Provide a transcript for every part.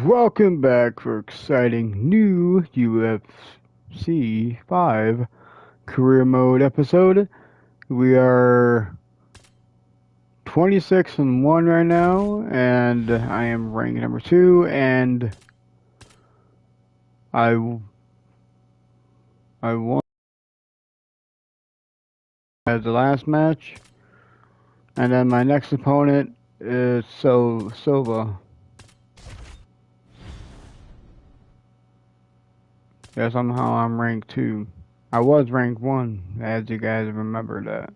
Welcome back for exciting new UFC5 career mode episode. We are 26-1 right now, and I am rank number 2, and I won as the last match, and then my next opponent is Silva. Yeah, somehow I'm rank 2. I was rank 1, as you guys remember that.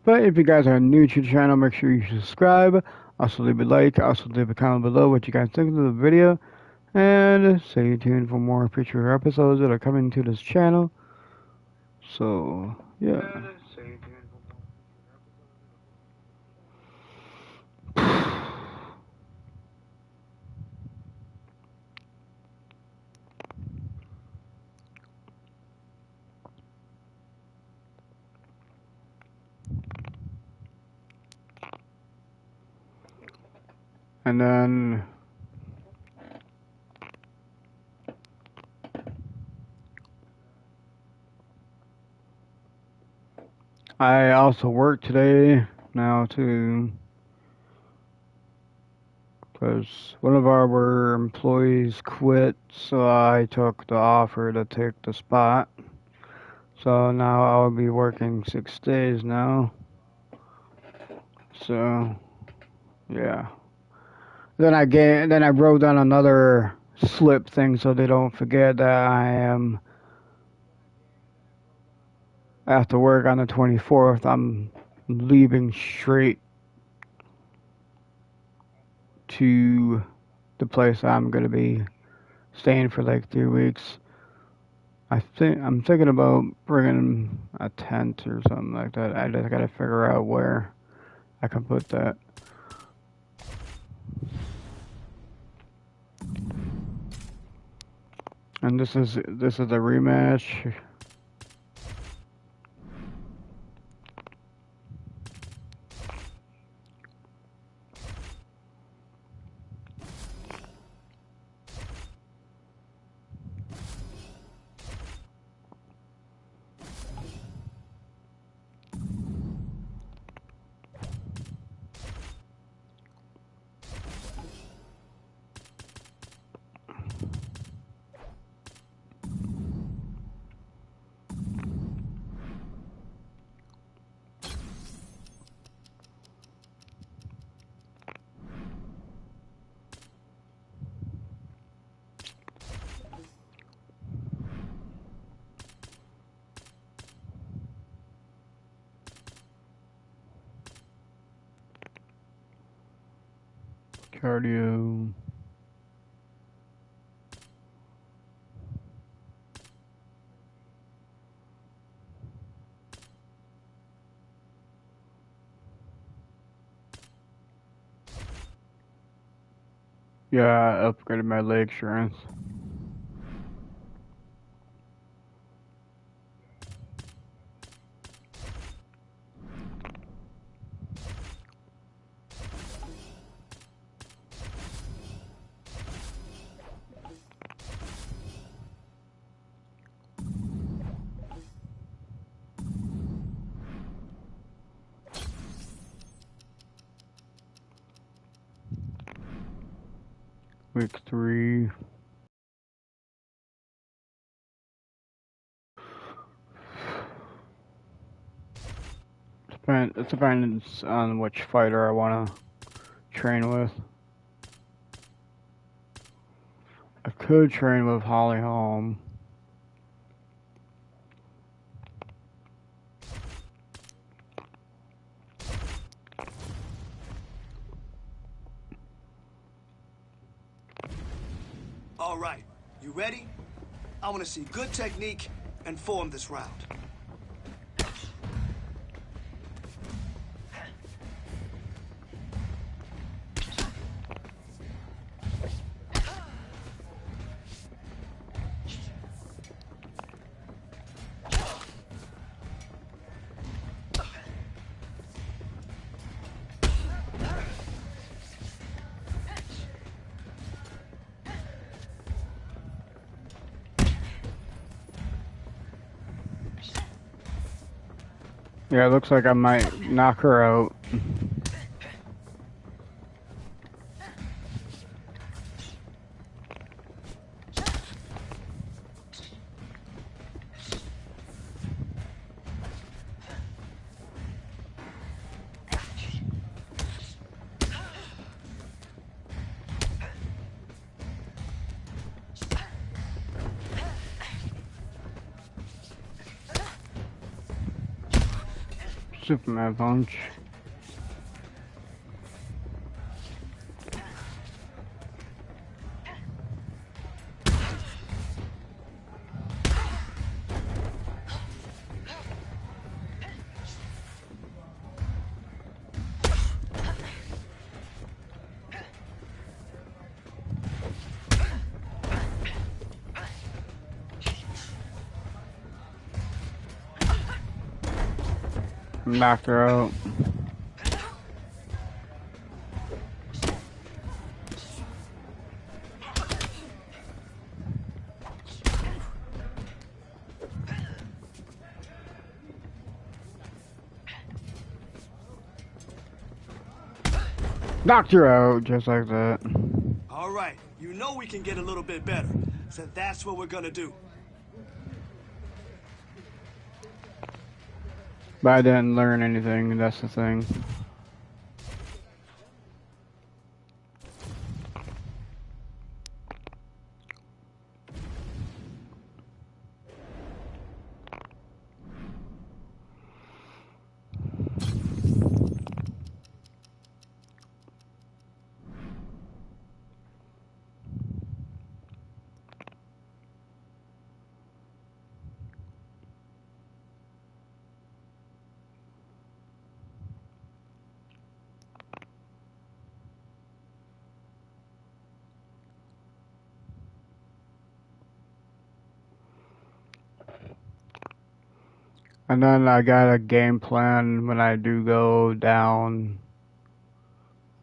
But if you guys are new to the channel, make sure you subscribe. Also leave a like. Also leave a comment below what you guys think of the video. And stay tuned for more future episodes that are coming to this channel. So, yeah. And then I also work today now too, because one of our employees quit, so I took the offer to take the spot. So now I'll be working 6 days now. So yeah. Then I wrote down another slip thing so they don't forget that I am after work on the 24th. I'm leaving straight to the place I'm gonna be staying for like 3 weeks. I'm thinking about bringing a tent or something like that. I just gotta figure out where I can put that. And this is a rematch. Cardio. Yeah, I upgraded my leg strength. Week 3. It depends on which fighter I want to train with. I could train with Holly Holm. All right, you ready? I want to see good technique and form this round. Yeah, it looks like I might knock her out. Superman punch. Knocked her out. Knocked her out, just like that. All right, you know we can get a little bit better, so that's what we're gonna do. But I didn't learn anything, that's the thing. And then I got a game plan when I do go down.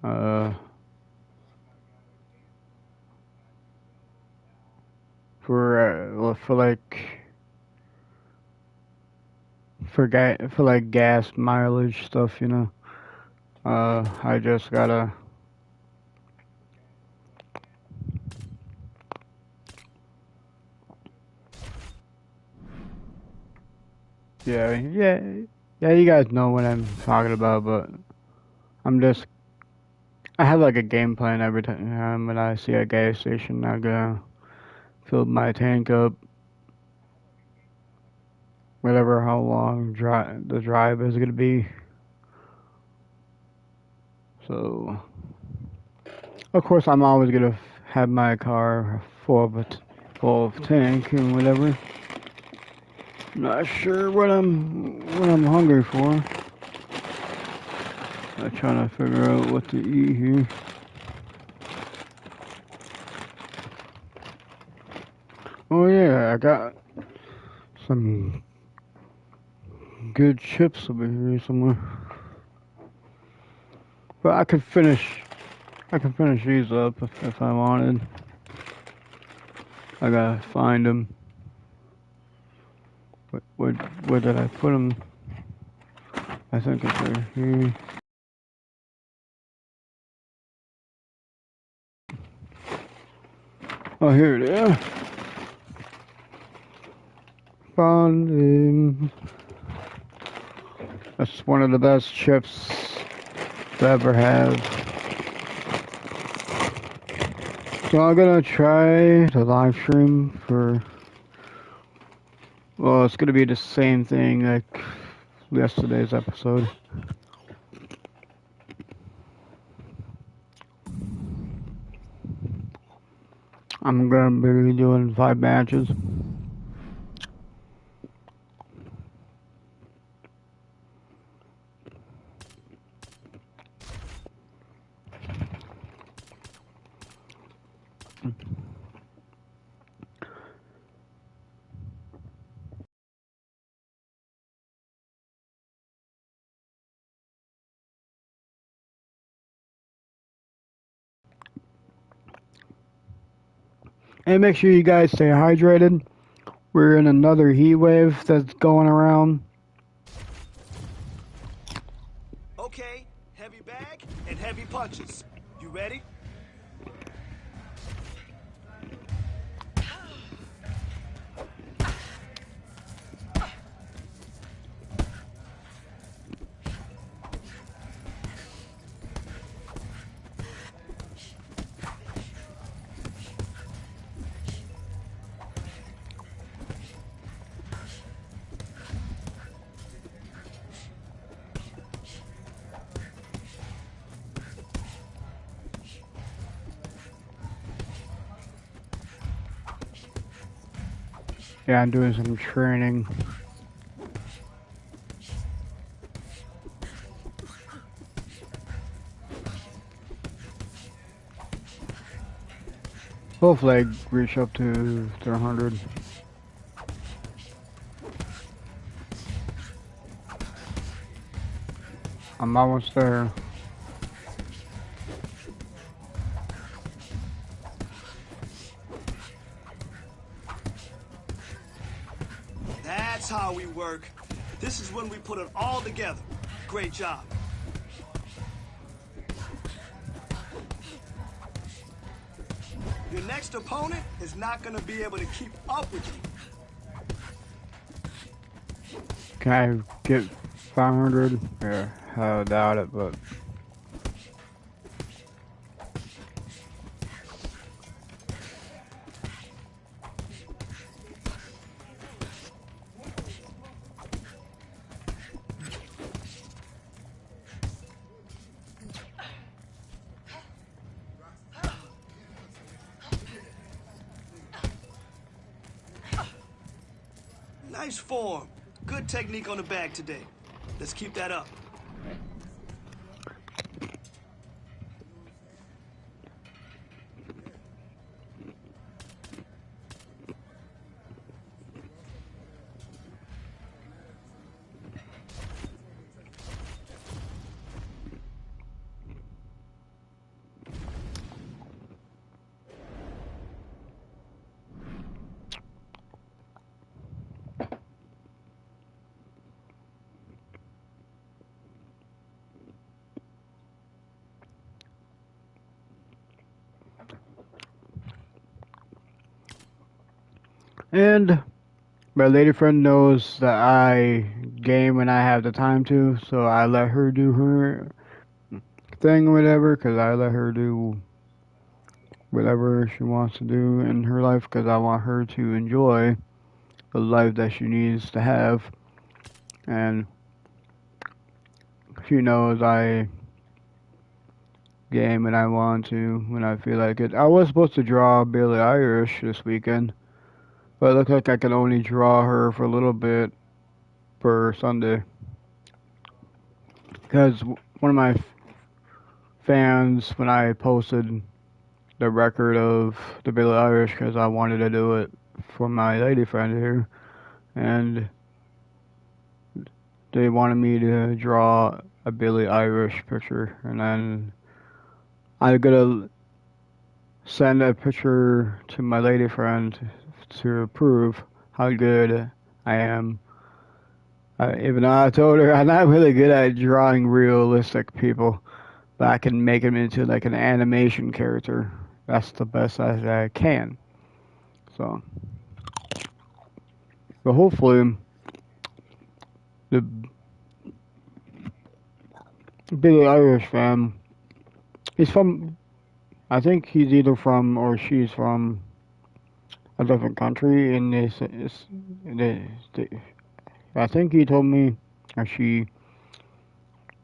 Uh, for like for like gas mileage stuff, you know. I just gotta. Yeah. You guys know what I'm talking about, but I'm just. I have like a game plan every time when I see a gas station. I'm gonna fill my tank up, whatever how long the drive is gonna be. So, of course, I'm always gonna have my car full of tank and whatever. Not sure what I'm hungry for. I'm trying to figure out what to eat here. Oh yeah, I got some good chips over here somewhere. But I can finish these up if I wanted. I gotta find them. Where did I put them? I think it's right here. Oh, here it is. Found him. That's one of the best chips to ever have. So I'm gonna try the live stream for. Well, it's gonna be the same thing like yesterday's episode. I'm gonna be doing 5 matches. And make sure you guys stay hydrated. We're in another heat wave that's going around. Heavy bag and heavy punches. You ready? Yeah, I'm doing some training. Hopefully I reach up to 100. I'm almost there. That's how we work. This is when we put it all together. Great job. Your next opponent is not going to be able to keep up with you. Can I get 500? Yeah, I doubt it, but Nice form. Good technique on the bag today. Let's keep that up. and my lady friend knows that I game when I have the time to, so I let her do her thing or whatever, because I let her do whatever she wants to do in her life, because I want her to enjoy the life that she needs to have. And she knows I game when I want to, when I feel like it. I was supposed to draw Billie Irish this weekend, but it looks like I can only draw her for a little bit per Sunday. Because one of my fans, when I posted the record of the Billie Irish, because I wanted to do it for my lady friend here, and they wanted me to draw a Billie Irish picture, and then I gotta send a picture to my lady friend to prove how good I am. Even though I told her I'm not really good at drawing realistic people, but I can make them into like an animation character. That's the best I can. So, but hopefully the Billy Irish fan, he's from. I think he's either from or she's from a different country. And I think he told me, or she,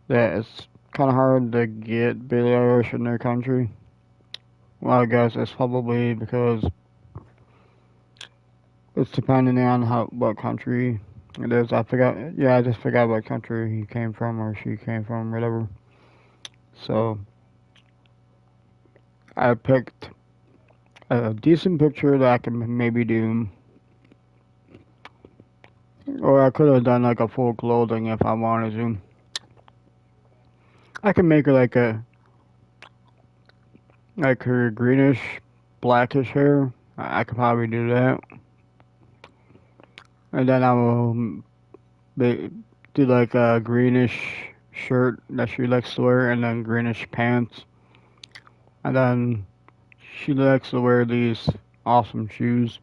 that it's kind of hard to get Billy Irish in their country. Well, I guess it's probably because it's depending on what country it is. I forgot. Yeah, I just forgot what country he came from or she came from, whatever. So I picked a decent picture that I can maybe do, or I could have done like a full clothing if I wanted to. I can make her like her greenish, blackish hair. I could probably do that, and then I will do like a greenish shirt that she likes to wear, and then greenish pants. And then she likes to wear these awesome shoes.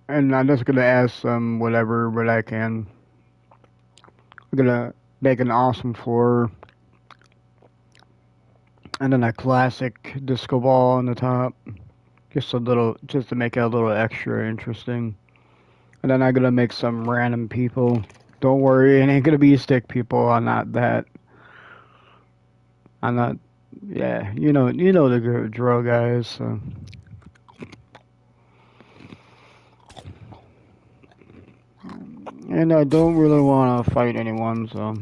And I'm just gonna add some whatever, but I can. I'm gonna make an awesome floor, and then a classic disco ball on the top. Just to make it a little extra interesting. And then I'm gonna make some random people. Don't worry, it ain't gonna be stick people. I'm not that. I'm not. Yeah, you know the drill, guys. So. And I don't really want to fight anyone, so.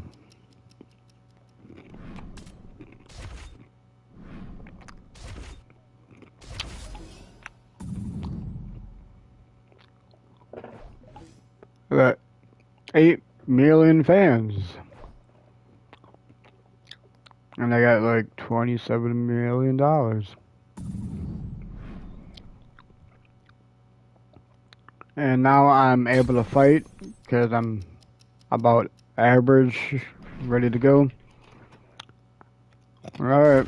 I got 8 million fans. And I got like $27 million. And now I'm able to fight because I'm about average, ready to go. Alright,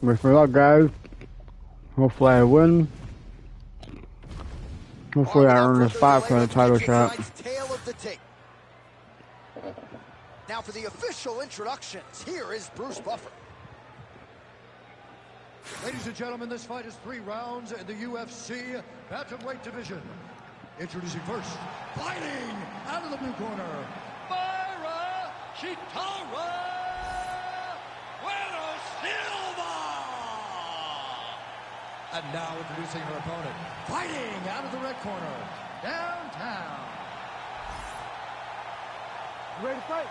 wish me luck, guys. Hopefully I win. Hopefully I earn a spot for the title shot. Now for the official introductions, here is Bruce Buffer. Ladies and gentlemen, this fight is 3 rounds in the UFC bantamweight division. Introducing first, fighting out of the blue corner, Myra Chitara Silva. And now introducing her opponent, fighting out of the red corner, downtown. You ready to fight?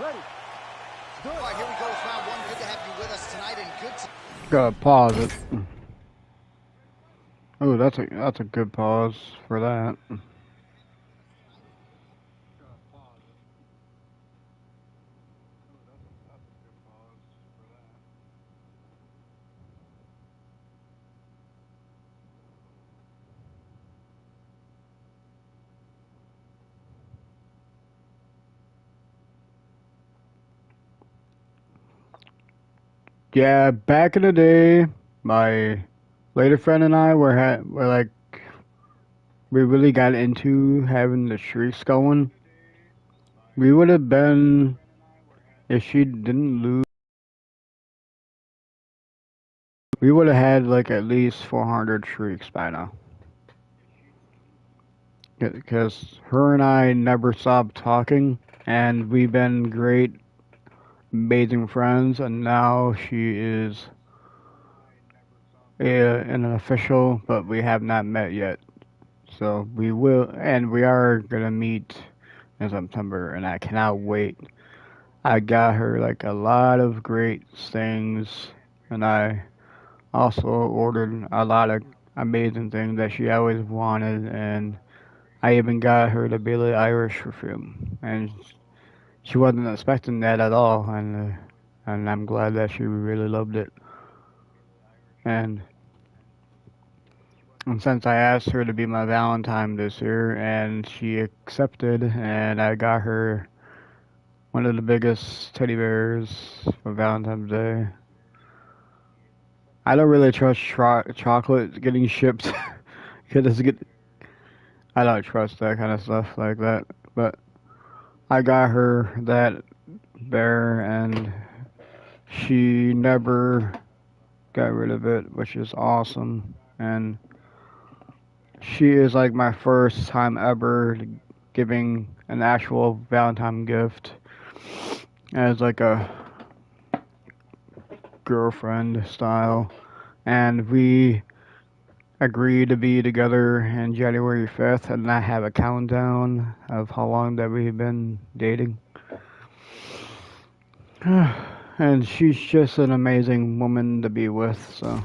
Ready. All right, here we go with round 1. Good to have you with us tonight, and good to... Gotta pause it. Oh, that's a good pause for that. Yeah, back in the day, my later friend and I were like, we really got into having the streaks going. We would have been, if she didn't lose, we would have had like at least 400 streaks by now. Because her and I never stopped talking, and we've been great, amazing friends, and now she is an official, but we have not met yet. So we will, and we are gonna meet in September, and I cannot wait. I got her like a lot of great things, and I also ordered a lot of amazing things that she always wanted, and I even got her the Billie Irish perfume, and she wasn't expecting that at all, and I'm glad that she really loved it. And since I asked her to be my Valentine this year, and she accepted, and I got her one of the biggest teddy bears for Valentine's Day. I don't really trust chocolate getting shipped because I don't trust that kind of stuff like that. But I got her that bear, and she never got rid of it, which is awesome. And she is like my first time ever giving an actual Valentine gift as like a girlfriend style. And we agreed to be together in January 5th, and I have a countdown of how long that we've been dating. And she's just an amazing woman to be with, so.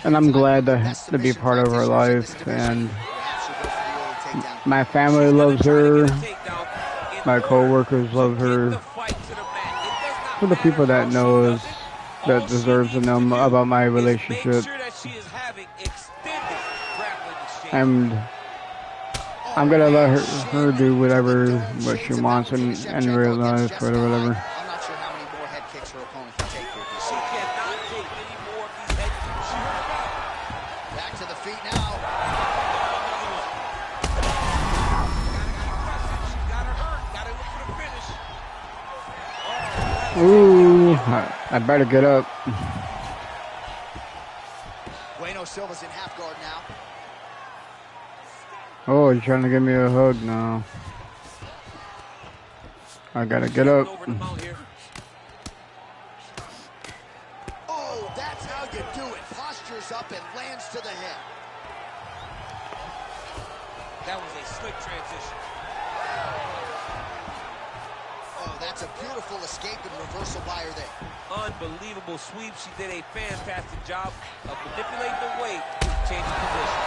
And I'm glad to be part of her life, and my family loves her, my co-workers love her. For the people that knows, that deserves to know about my relationship. And I'm gonna let her do to the whatever dome, what she shades of wants Valentina in Shevchenko real against life or Jessica Eye. whatever. I'm not sure how many more head kicks her opponent can take here, She DC. cannot take any more of these head kicks. She heard about it. Back to the feet now. She got her hurt. Got to look for the finish. Ooh, I better get up. Bueno Silva's in half guard now. Oh, you're trying to give me a hug now. I gotta get up. Oh, that's how you do it. Postures up and lands to the head. That was a slick transition. Oh, that's a beautiful escape and reversal by her there. Unbelievable sweep. She did a fantastic job of manipulating the weight, changing position.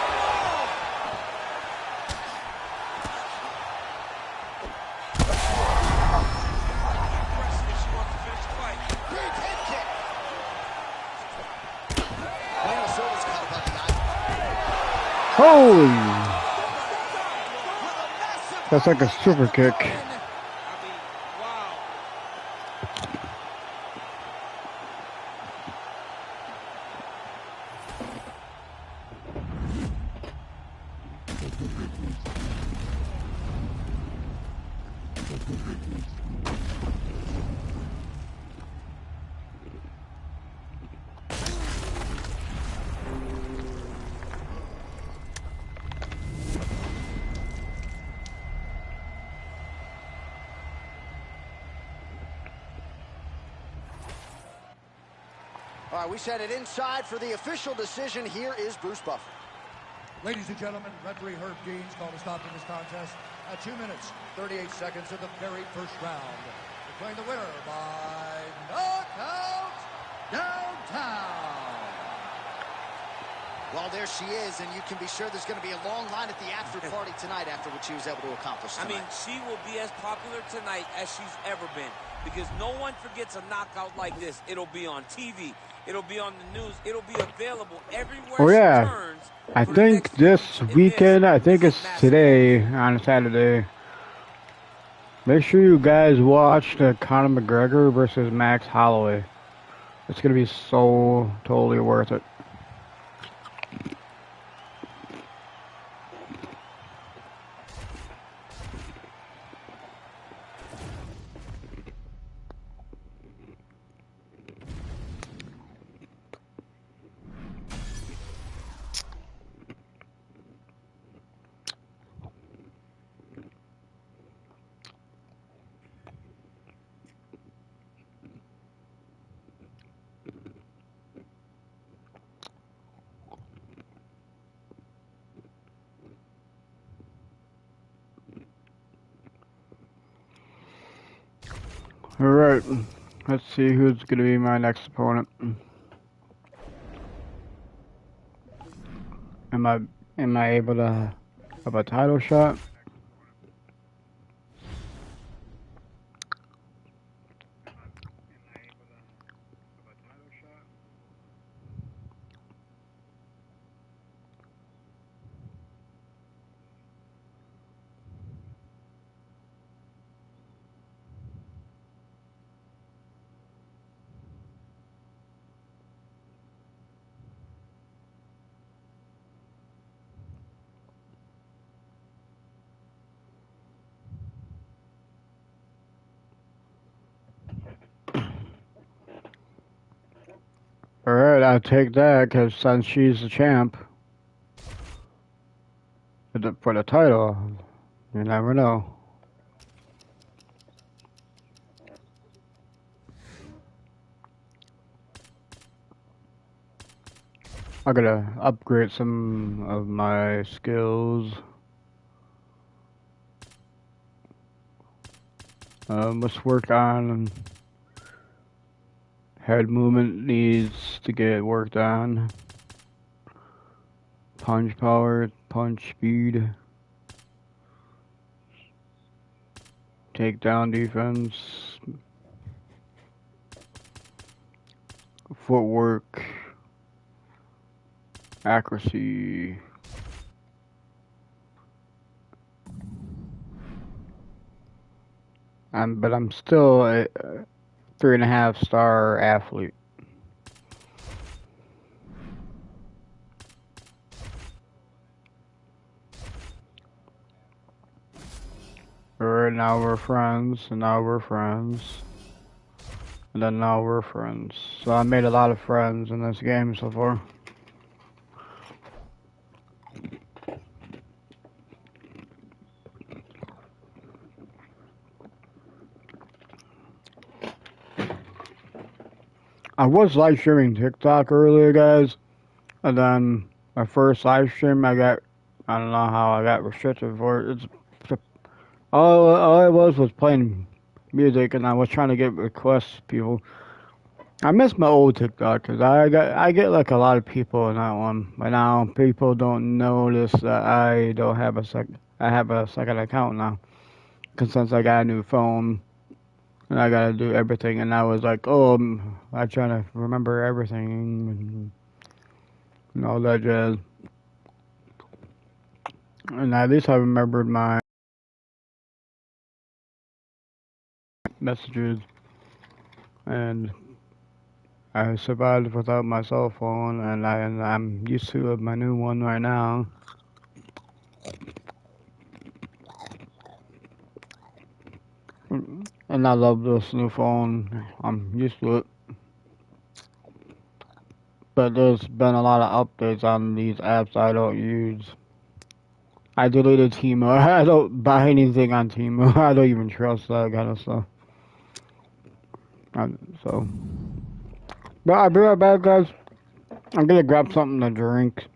Holy! That's like a super kick. All right, we set it inside for the official decision. Here is Bruce Buffer. Ladies and gentlemen, referee Herb Deans called a stop to this contest at 2 minutes, 38 seconds of the very first round. Declaring the winner by knockout downtown. Well, there she is, and you can be sure there's going to be a long line at the after party tonight after what she was able to accomplish tonight. I mean, she will be as popular tonight as she's ever been because no one forgets a knockout like this. It'll be on TV. It'll be on the news. It'll be available everywhere Oh yeah, she turns. I think this weekend, I think it's today on Saturday. Make sure you guys watch the Conor McGregor versus Max Holloway. It's gonna be so totally worth it. Alright, let's see who's going to be my next opponent. Am I able to have a title shot? Alright, I'll take that, because since she's the champ for the title, you never know. I gotta upgrade some of my skills. Let's work on head movement needs to get worked on. Punch power, punch speed, takedown defense, footwork, accuracy, but I'm still a 3.5-star athlete. Right now we're friends, and now we're friends, and then now we're friends. So I made a lot of friends in this game so far. I was live streaming TikTok earlier, guys, and then my first live stream, I don't know how I got restricted for it. All I was playing music, and I was trying to get requests, people. I miss my old TikTok because I get like a lot of people in that one. But now people don't notice that I have a second account now. Cause since I got a new phone and I gotta do everything, and I was like, oh, I trying to remember everything and all that jazz. And at least I remembered my messages, and I survived without my cell phone, and I'm used to my new one right now. And I love this new phone. I'm used to it. But there's been a lot of updates on these apps I don't use. I deleted Timo. I don't buy anything on Timo. I don't even trust that kind of stuff. So, but I'll be right back, guys. I'm gonna grab something to drink.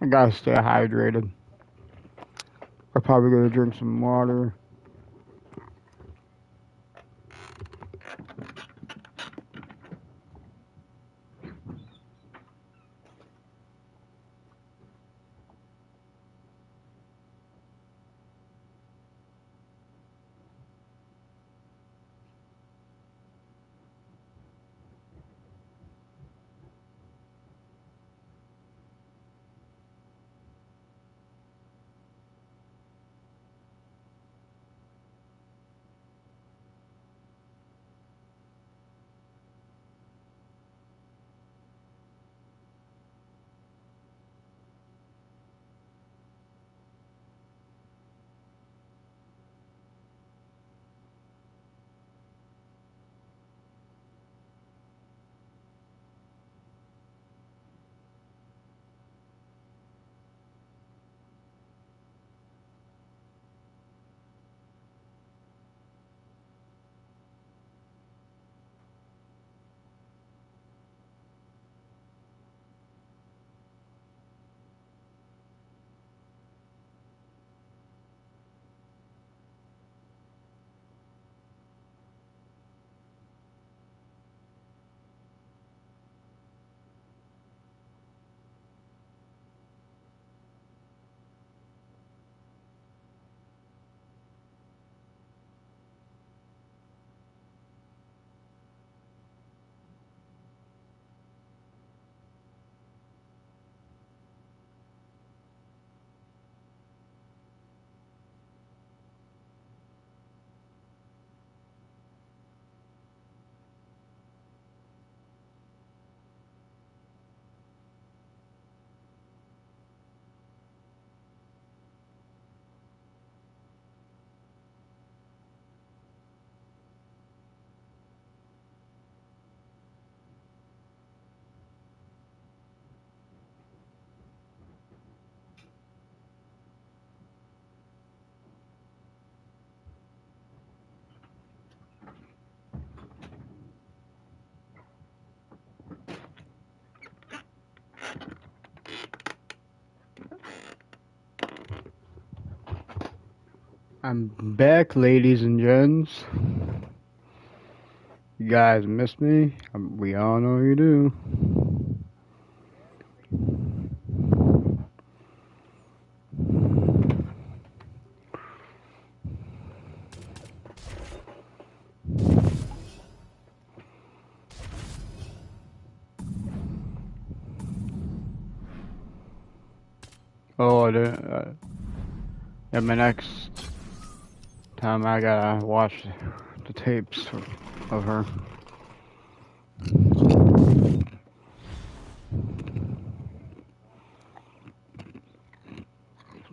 I gotta stay hydrated. I'm probably gonna drink some water. I'm back, ladies and gents. You guys miss me? We all know you do. Oh, and my next time I gotta watch the tapes of her.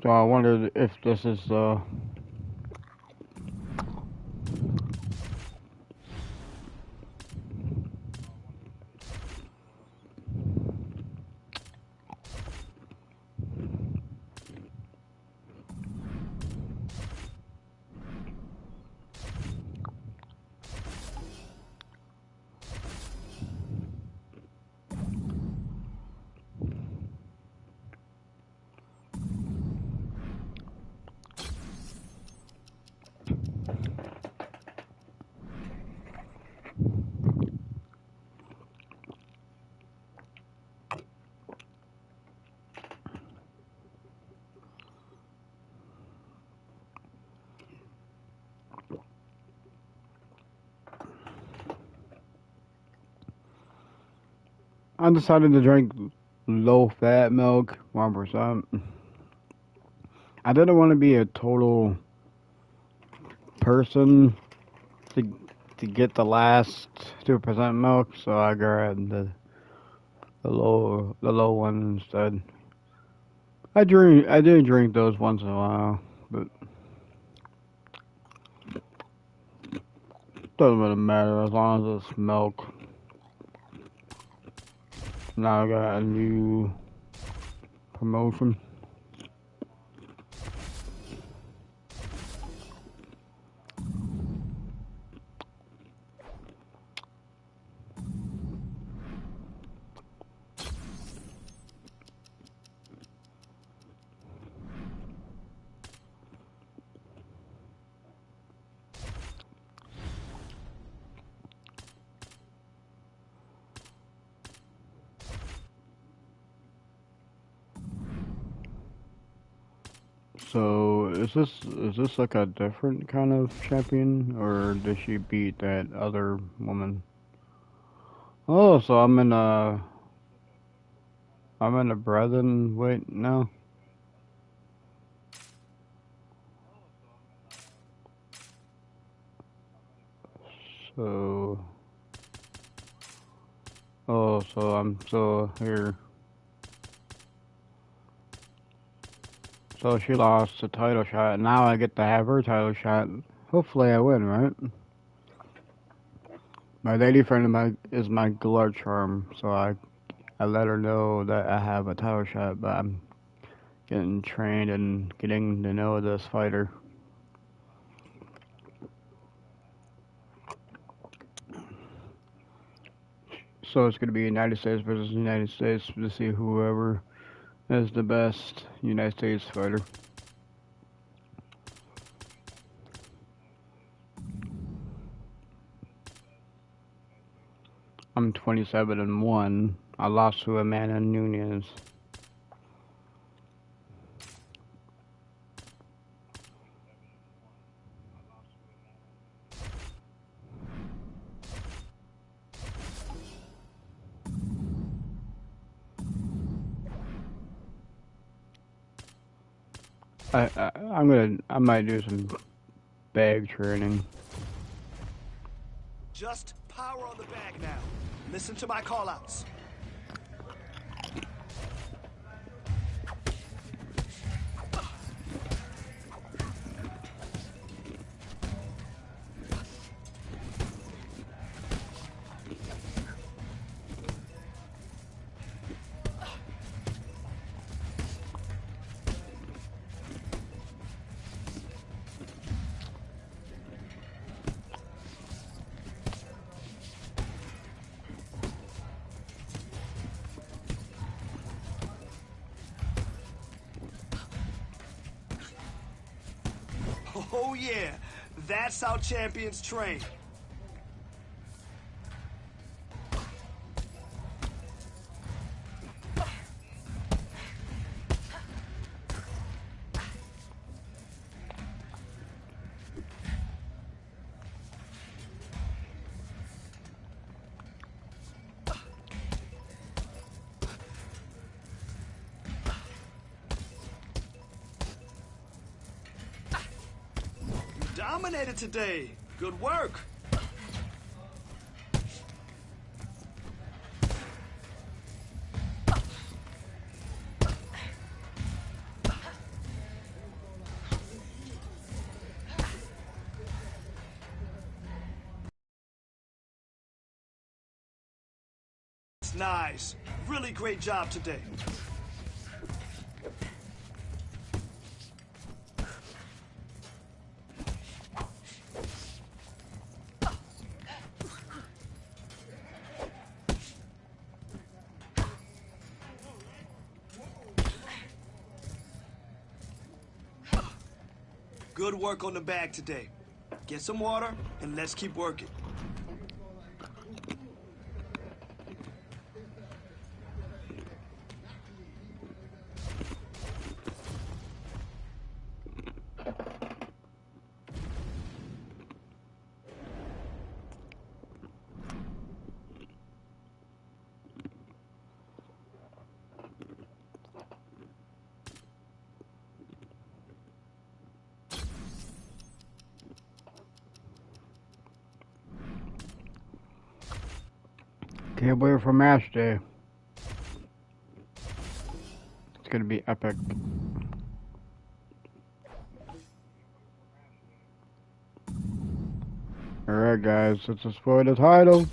So I wondered if this is I decided to drink low fat milk, 1%. I didn't want to be a total person to get the last 2% milk, so I grabbed the low one instead. I do drink those once in a while, but doesn't really matter as long as it's milk. Now I got a new promotion. So is this like a different kind of champion, or did she beat that other woman? Oh, so I'm in a brethren wait now. So so I'm still here. So she lost the title shot. Now I get to have her title shot. Hopefully I win, right? My lady friend is my glory charm, so I let her know that I have a title shot, but I'm getting trained and getting to know this fighter. So it's going to be United States versus United States to see whoever is the best United States fighter. I'm 27-1. I lost to Amanda Nunes. I might do some bag training. Just power on the bag now. Listen to my call-outs. Oh yeah, that's how champions train. Dominated today. Good work. Nice. Really great job today. Good work on the bag today. Get some water and let's keep working. Can't wait for match day. It's gonna be epic. Alright guys, let's just for the title.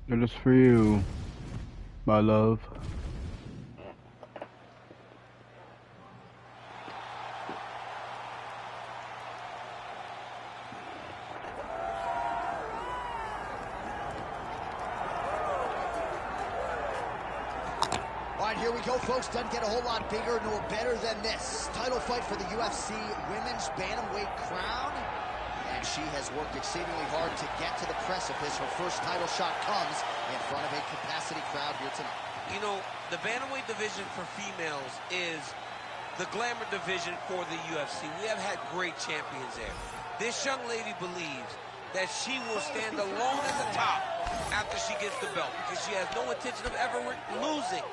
It is for you, my love. Here we go, folks. Doesn't get a whole lot bigger nor better than this. Title fight for the UFC Women's Bantamweight crown. And she has worked exceedingly hard to get to the precipice. Her first title shot comes in front of a capacity crowd here tonight. You know, the Bantamweight division for females is the glamour division for the UFC. We have had great champions there. This young lady believes that she will stand alone at the top after she gets the belt because she has no intention of ever losing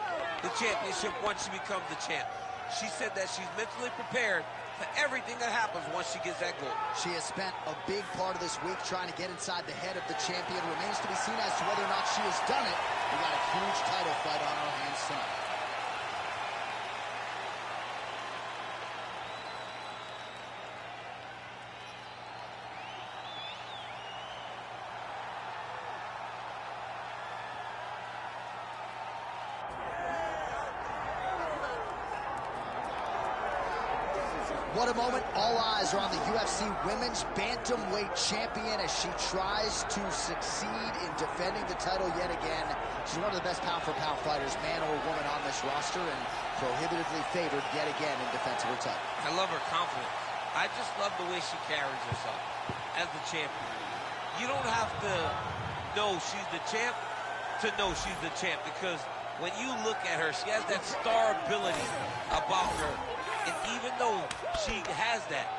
the championship once she becomes the champ. She said that she's mentally prepared for everything that happens once she gets that gold. She has spent a big part of this week trying to get inside the head of the champion. Remains to be seen as to whether or not she has done it. We got a huge title fight on our hands tonight. What a moment. All eyes are on the UFC Women's Bantamweight Champion as she tries to succeed in defending the title yet again. She's one of the best pound-for-pound fighters, man or woman, on this roster, and prohibitively favored yet again in defense of her title. I love her confidence. I just love the way she carries herself as the champion. You don't have to know she's the champ to know she's the champ, because when you look at her, she has that star ability about her. And even though she has that,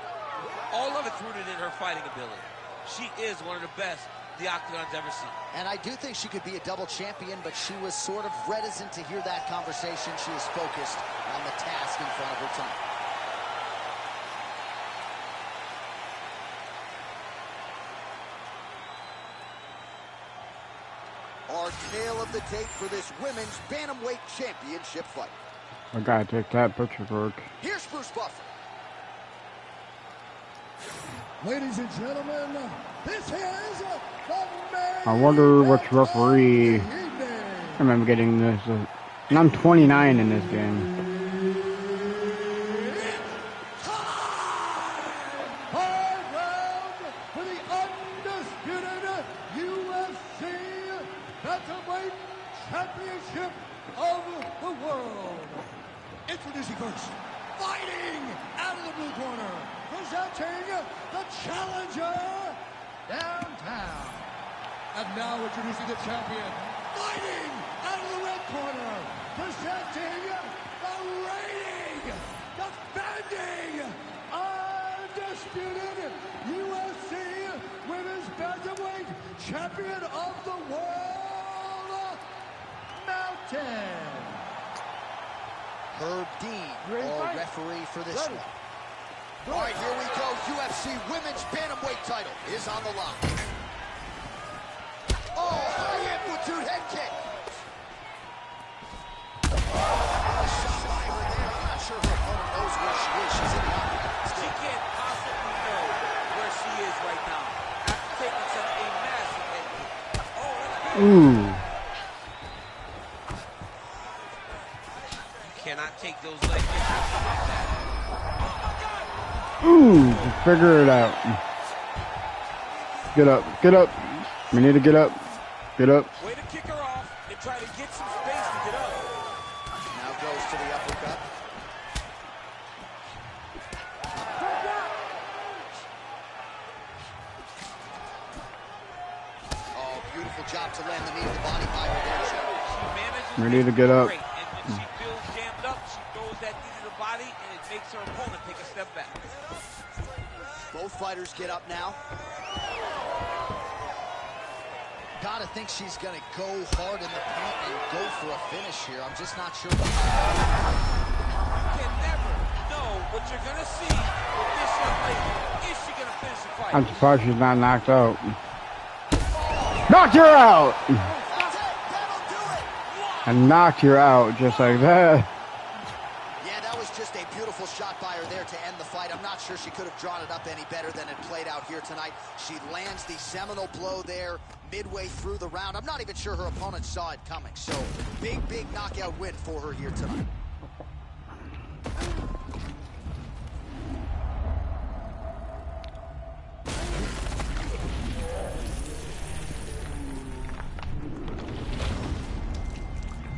all of it's rooted in her fighting ability. She is one of the best the Octagon's ever seen. And I do think she could be a double champion, but she was sort of reticent to hear that conversation. She is focused on the task in front of her tonight. Our tale of the tape for this Women's Bantamweight Championship fight. I gotta take that picture, Brooke. Here's Bruce Buffer. Ladies and gentlemen, this is the main I wonder which referee. I remember getting this. And I'm 29 in this game. Five rounds for the undisputed UFC Bantamweight Championship of the world. Introducing first, fighting out of the blue corner, presenting the challenger downtown. And now introducing the champion, fighting out of the red corner, presenting the reigning, defending, undisputed UFC Women's Bantamweight Champion of the World, Mountain. Herb Dean, our referee for this one. All right, here we go. UFC Women's Bantamweight title is on the line. Oh, high amplitude head kick. Shot by her there. I'm not sure her opponent knows where she is. She's in the octagon. She can't possibly know where she is right now. After taking such a massive head kick. Oh, that's good. Ooh. You cannot take those leg kicks like that. Ooh, figure it out. Get up, get up. We need to get up. Get up. Way to kick her off and try to get some space to get up. Now goes to the uppercut. Oh, beautiful job to land the knee to the body by her there. She manages We need to get up. great, and when she feels jammed up, she throws that knee to the body, and it makes her opponent take a step back. Both fighters get up now. Gotta think she's gonna go hard in the paint and go for a finish here. I'm just not sure. You can never know what you're gonna see with this young lady. Is she gonna finish the fight? I'm surprised she's not knocked out. Knocked her out! That's it. That'll do it. I knocked her out just like that. Yeah, that was just a beautiful shot by her there to end the fight. I'm not sure she could have drawn it up any better than it played out here tonight. She lands the seminal blow there midway through the round. I'm not even sure her opponent saw it coming. So, big knockout win for her here tonight.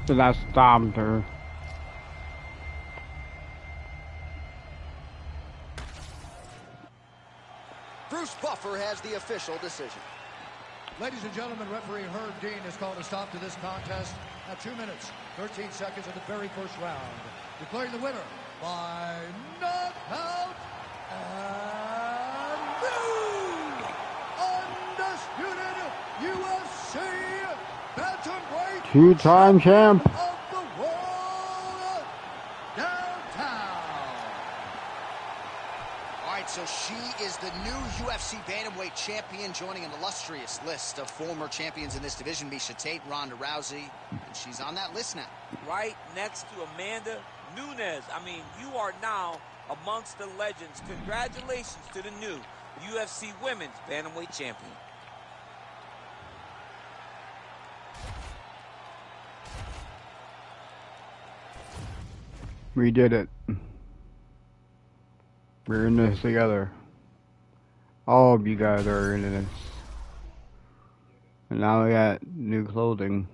So that stopped her. Bruce Buffer has the official decision. Ladies and gentlemen, referee Herb Dean has called a stop to this contest at 2 minutes, 13 seconds of the very first round, declaring the winner by knockout and new undisputed UFC bantamweight Two-time champ. of the world, downtown. All right, so she is the new UFC bantamweight champion, joining an illustrious list of former champions in this division, Miesha Tate, Ronda Rousey, and she's on that list now. Right next to Amanda Nunes. I mean, you are now amongst the legends. Congratulations to the new UFC Women's Bantamweight Champion. We did it. We're in this together. All of you guys are in this. And now we got new clothing.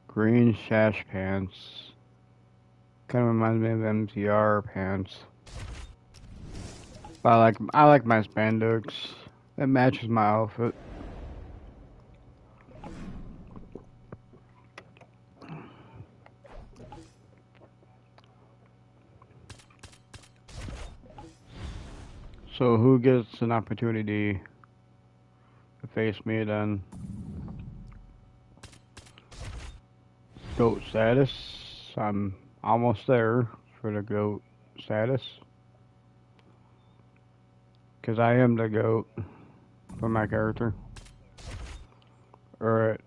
Green sash pants. Kind of reminds me of MTR pants. But I like my spandex. It matches my outfit. So who gets an opportunity to face me then? GOAT status. I'm almost there for the GOAT status. Because I am the GOAT for my character. Alright.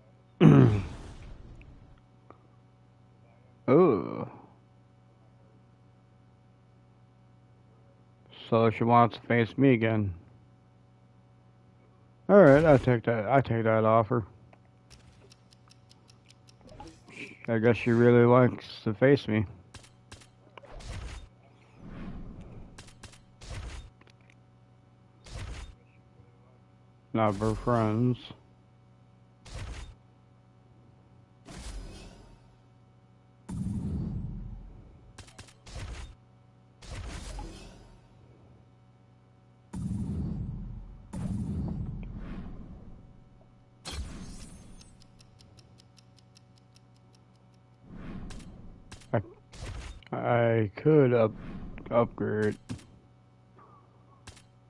Oh. So she wants to face me again. Alright, I take that offer. I guess she really likes to face me. Not for friends. I could upgrade.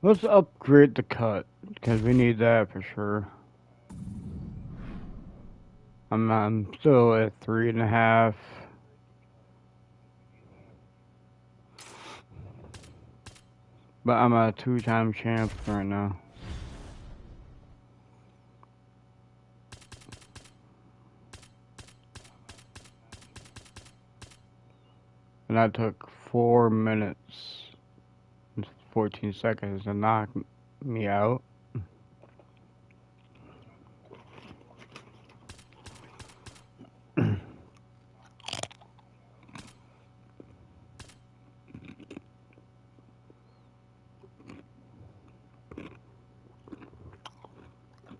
Let's upgrade the cut, because we need that for sure. I'm still at 3.5. But I'm a 2-time champ right now. And that took 4 minutes and 14 seconds to knock me out.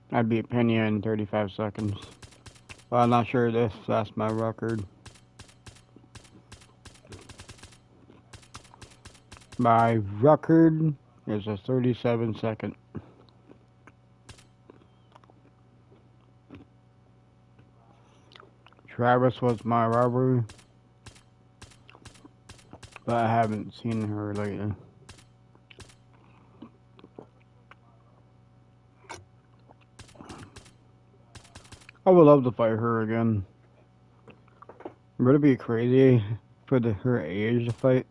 I beat Pena in 35 seconds. Well, I'm not sure if that's my record. My record is a 37-second. Travis was my robbery, but I haven't seen her lately. I would love to fight her again. Would it be crazy for her age to fight?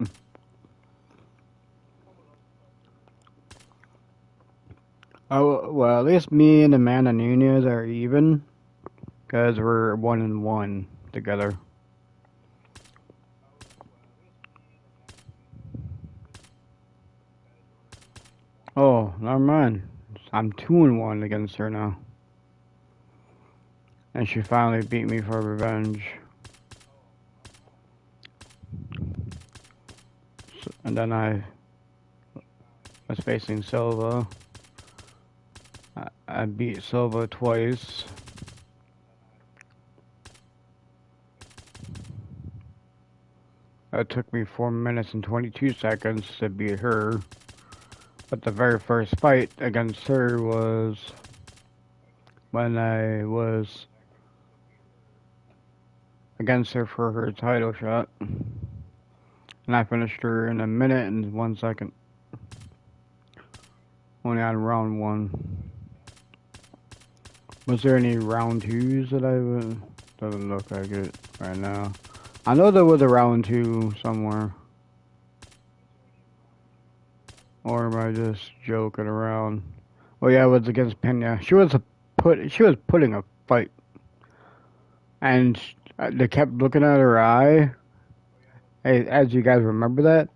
Oh, well, at least me and Amanda Nunez are even, because we're 1-1 together. Oh, never mind. I'm 2-1 against her now. And she finally beat me for revenge. And then I was facing Silva. I beat Silva twice. It took me 4 minutes and 22 seconds to beat her. But the very first fight against her was when I was against her for her title shot. And I finished her in 1 minute and 1 second. Only on round 1. Was there any round 2s that I would... Doesn't look like it right now. I know there was a round 2 somewhere. Or am I just joking around? Oh yeah, it was against Pena. She was putting a fight. And they kept looking at her eye. Hey, as you guys remember that?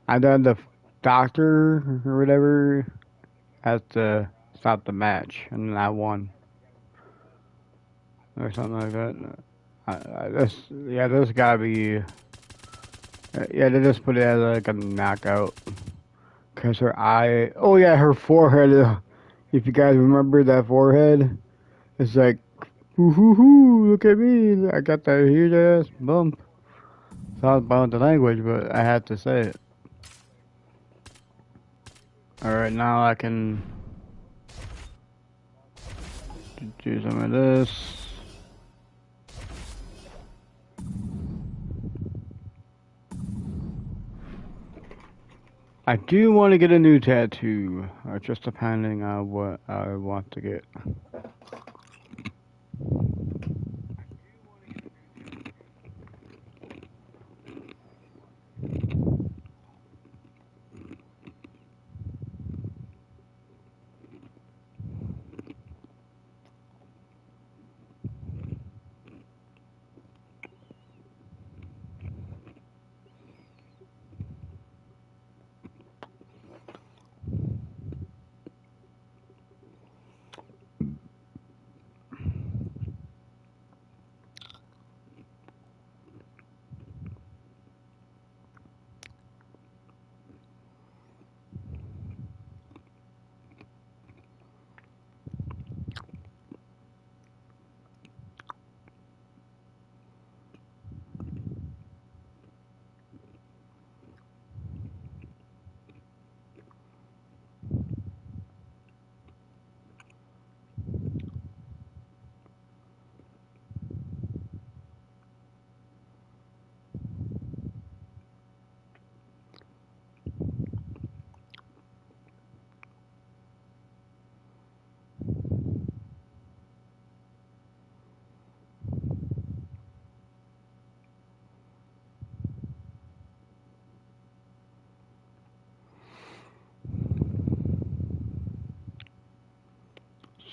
And then the doctor or whatever has to stop the match. And then I won. Or something like that. This gotta be... Yeah, they just put it as like a knockout. Because her eye... Oh yeah, her forehead. If you guys remember that forehead, it's like... Hoo, look at me. I got that huge ass bump. Sorry about the language, but I had to say it. Alright, now I can... do some of this. I do want to get a new tattoo, just depending on what I want to get.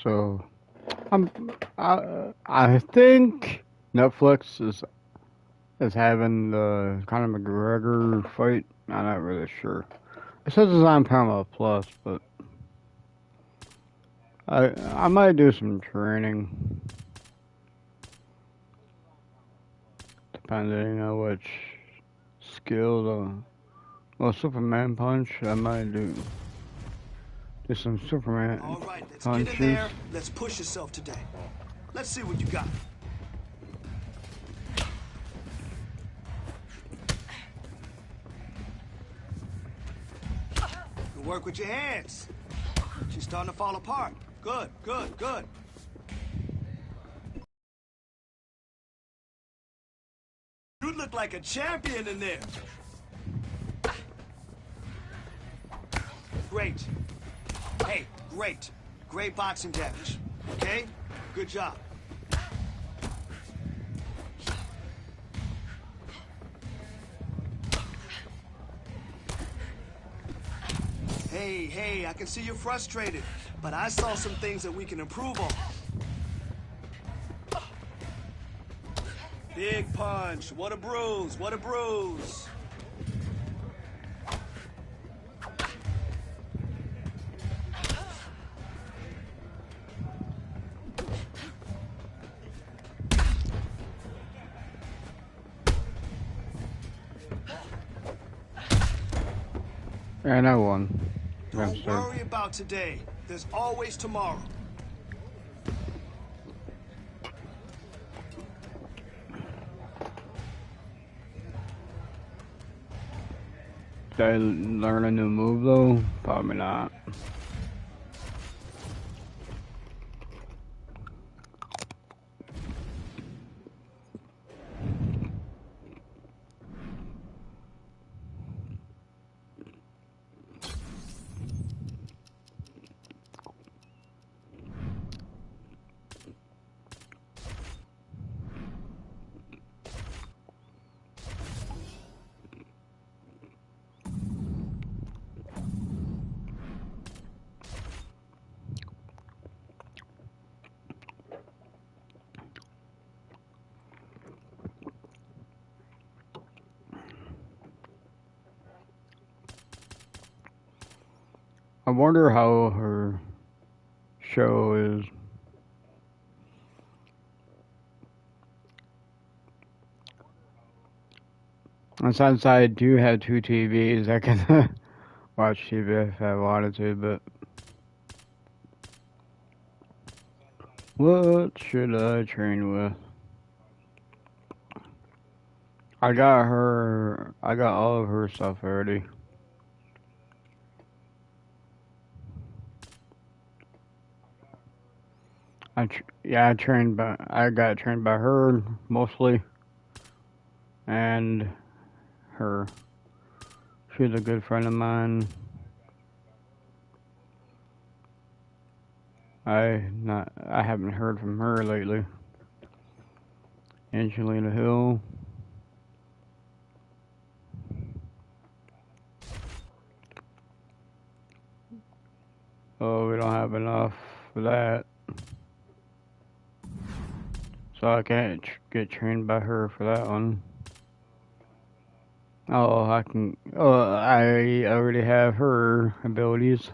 So I think Netflix is having the Conor McGregor fight. I'm not really sure. It says it's on Paramount Plus, but I might do some training, depending on which skill well, Superman punch. I might do some Superman All right, let's get in punches. there. Let's push yourself today. Let's see what you got. Good work with your hands. She's starting to fall apart. Good, good, good. You look like a champion in there. Great. Hey, great. Great boxing damage. Okay? Good job. Hey, I can see you're frustrated, but I saw some things that we can improve on. Big punch. What a bruise. What a bruise. And I won. Don't worry about today. There's always tomorrow. Did I learn a new move though? Probably not. I wonder how her show is. And since I do have two TVs, I can watch TV if I wanted to, but what should I train with? I got all of her stuff already. I got trained by her mostly, and her. She's a good friend of mine. I haven't heard from her lately. Angelina Hill. Oh, we don't have enough for that. So I can't get trained by her for that one. Oh, I can. Oh, I already have her abilities.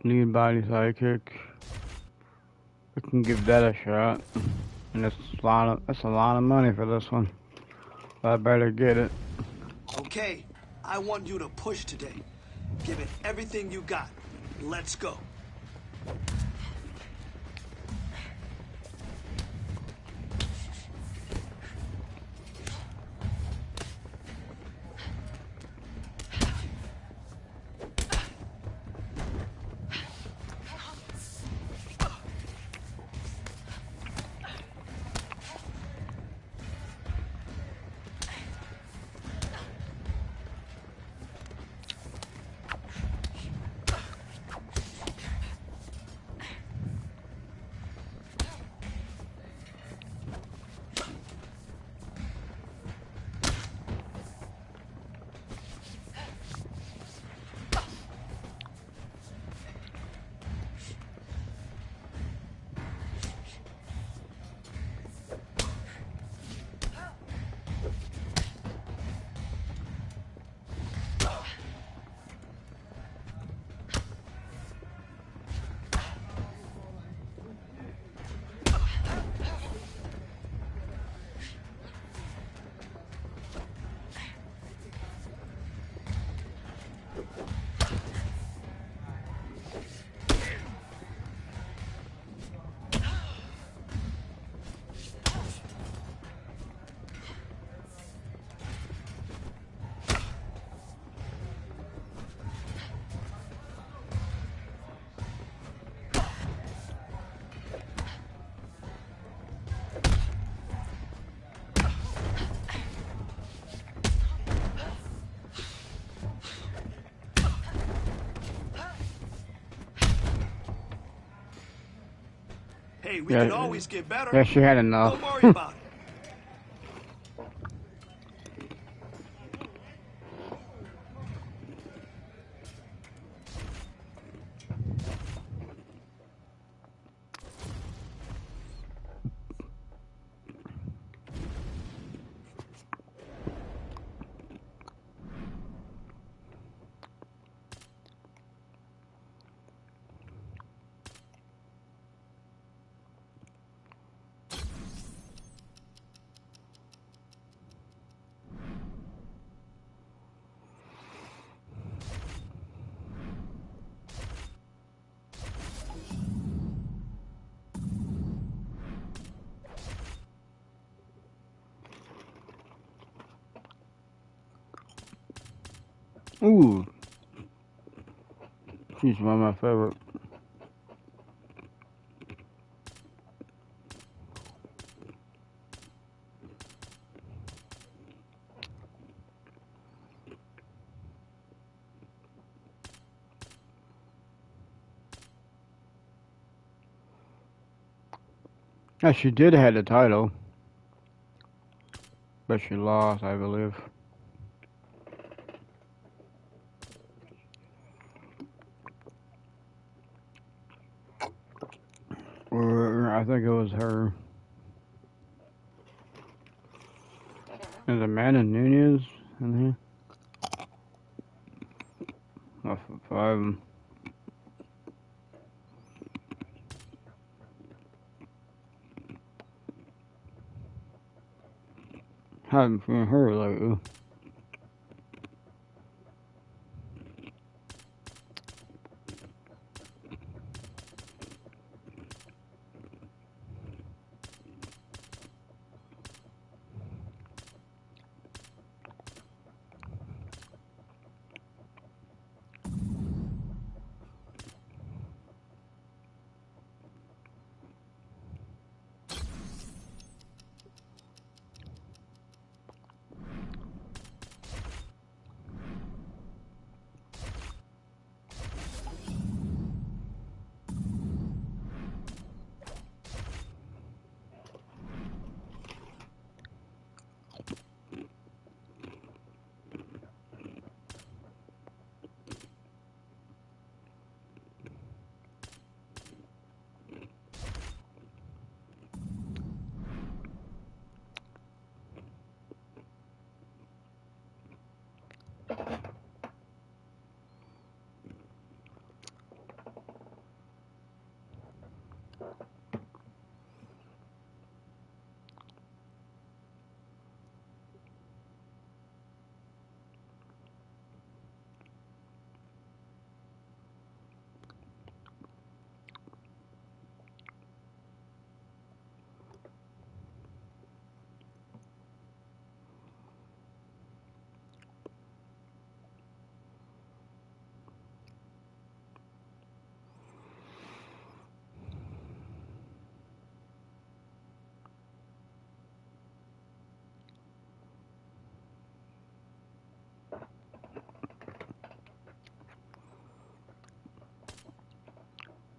Lead body sidekick. We can give that a shot. And that's a lot of money for this one. I better get it. Okay, I want you to push today. Give it everything you got. Let's go. Hey, we can always get better. Yeah, she had enough. Don't worry about it. Ooh, she's one of my favorite. Yeah, she did have the title, but she lost, I believe. Or I think it was her. There's Amanda Nunez in here. Off of 5. Haven't seen her lately.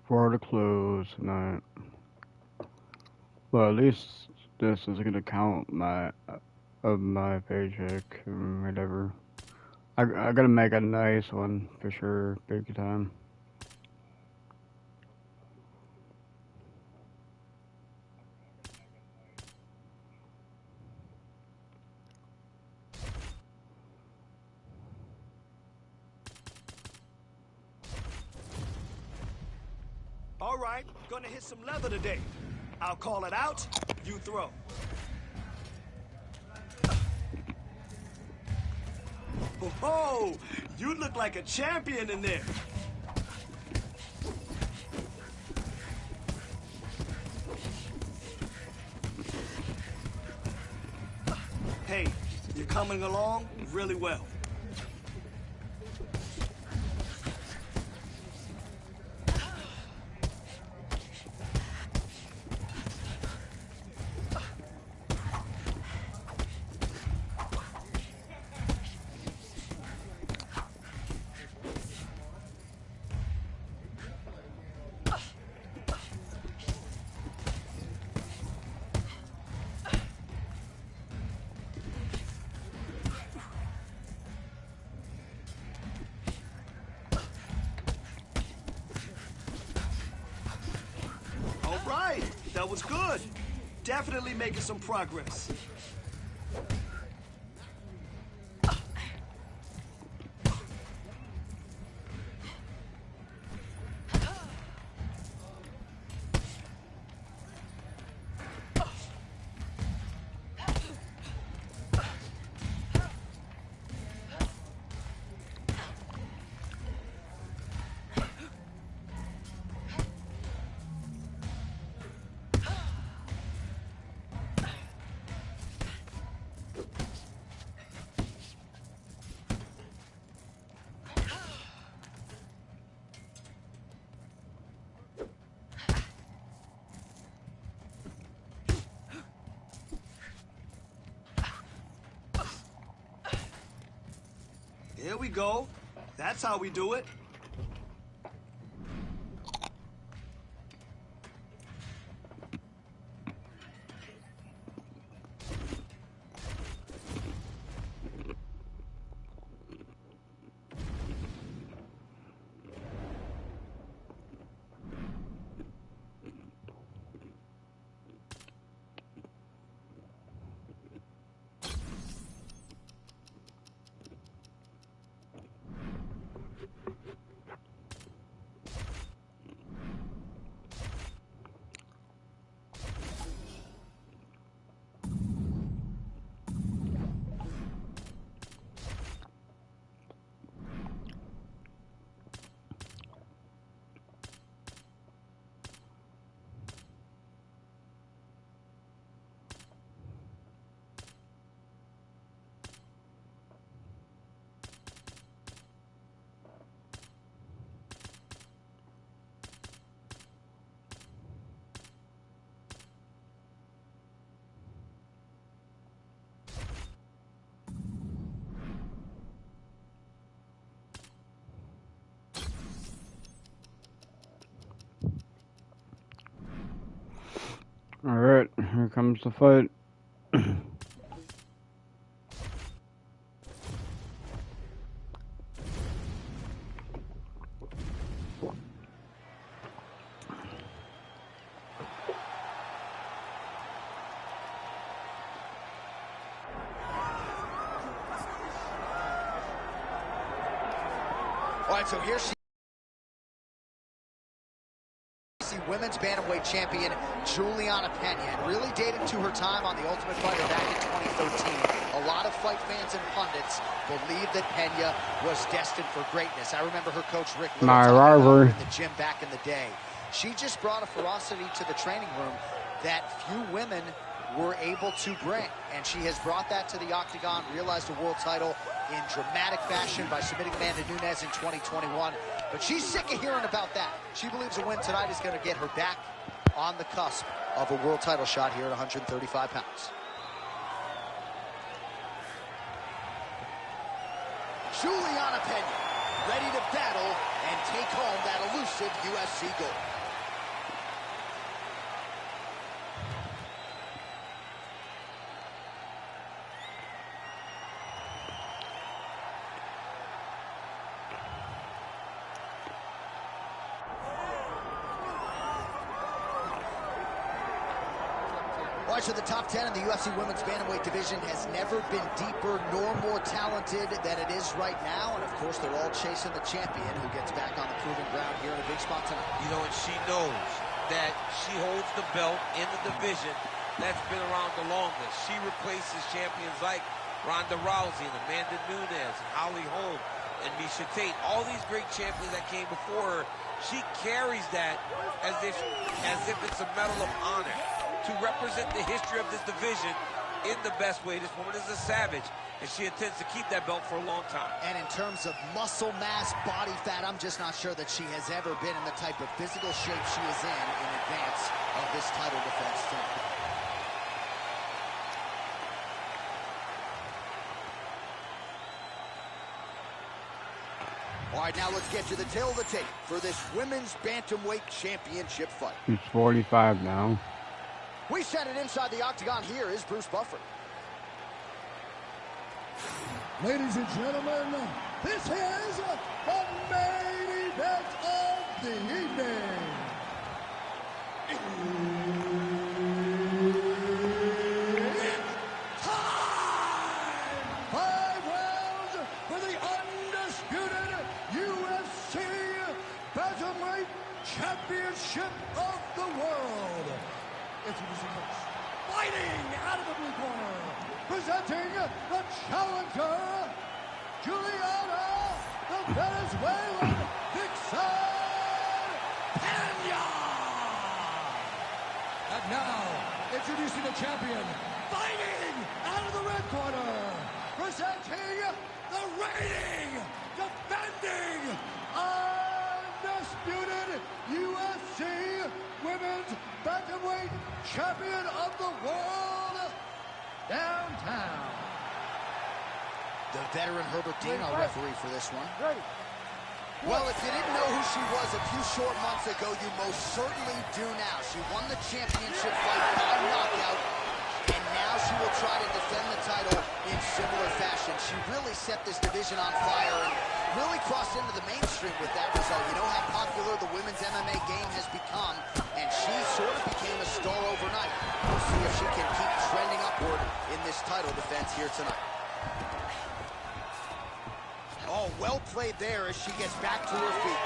For the close tonight. Well, at least this is gonna count my of my paycheck or whatever. I gotta make a nice one for sure, big time. All right, gonna hit some leather today. I'll call it out, you throw. Oh, you look like a champion in there. Hey, you're coming along really well. was good. Definitely making some progress. Here we go. That's how we do it. Alright, here comes the fight. All right, so here she women's bantamweight champion Juliana Pena, and really dating to her time on The Ultimate Fighter back in 2013. A lot of fight fans and pundits believed that Pena was destined for greatness. I remember her coach Rick Little My talking about her rival. in the gym back in the day. She just brought a ferocity to the training room that few women were able to bring, and she has brought that to the octagon, realized a world title in dramatic fashion by submitting Amanda Nunes in 2021. But she's sick of hearing about that. She believes a win tonight is going to get her back on the cusp of a world title shot here at 135 pounds. Juliana Pena, ready to battle and take home that elusive UFC gold. All right, so the top 10 in the UFC women's bantamweight division has never been deeper nor more talented than it is right now. And, of course, they're all chasing the champion who gets back on the proving ground here in a big spot tonight. You know, and she knows that she holds the belt in the division that's been around the longest. She replaces champions like Ronda Rousey and Amanda Nunes and Holly Holm and Miesha Tate. All these great champions that came before her, she carries that as if it's a medal of honor to represent the history of this division in the best way. This woman is a savage, and she intends to keep that belt for a long time. And in terms of muscle mass, body fat, I'm just not sure that she has ever been in the type of physical shape she is in advance of this title defense tonight. All right, now let's get to the tail of the tape for this women's bantamweight championship fight. He's 45 now. We send it inside the octagon. Here is Bruce Buffer. Ladies and gentlemen, this is the main event of the evening. presenting the challenger, Juliana, the Venezuelan Vixen Peña. And now, introducing the champion, fighting out of the red corner, presenting the reigning, defending, undisputed UFC Women's Bantamweight Champion of the World, downtown. The veteran Herbert Dean, our referee for this one. Ready. Well, if you didn't know who she was a few short months ago, you most certainly do now. She won the championship fight by knockout, and now she will try to defend the title in similar fashion. She really set this division on fire and really crossed into the mainstream with that result. You know how popular the women's MMA game has become, and she sort of became a star overnight. We'll see if she can keep trending upward in this title defense here tonight. Oh, well played there as she gets back to her feet.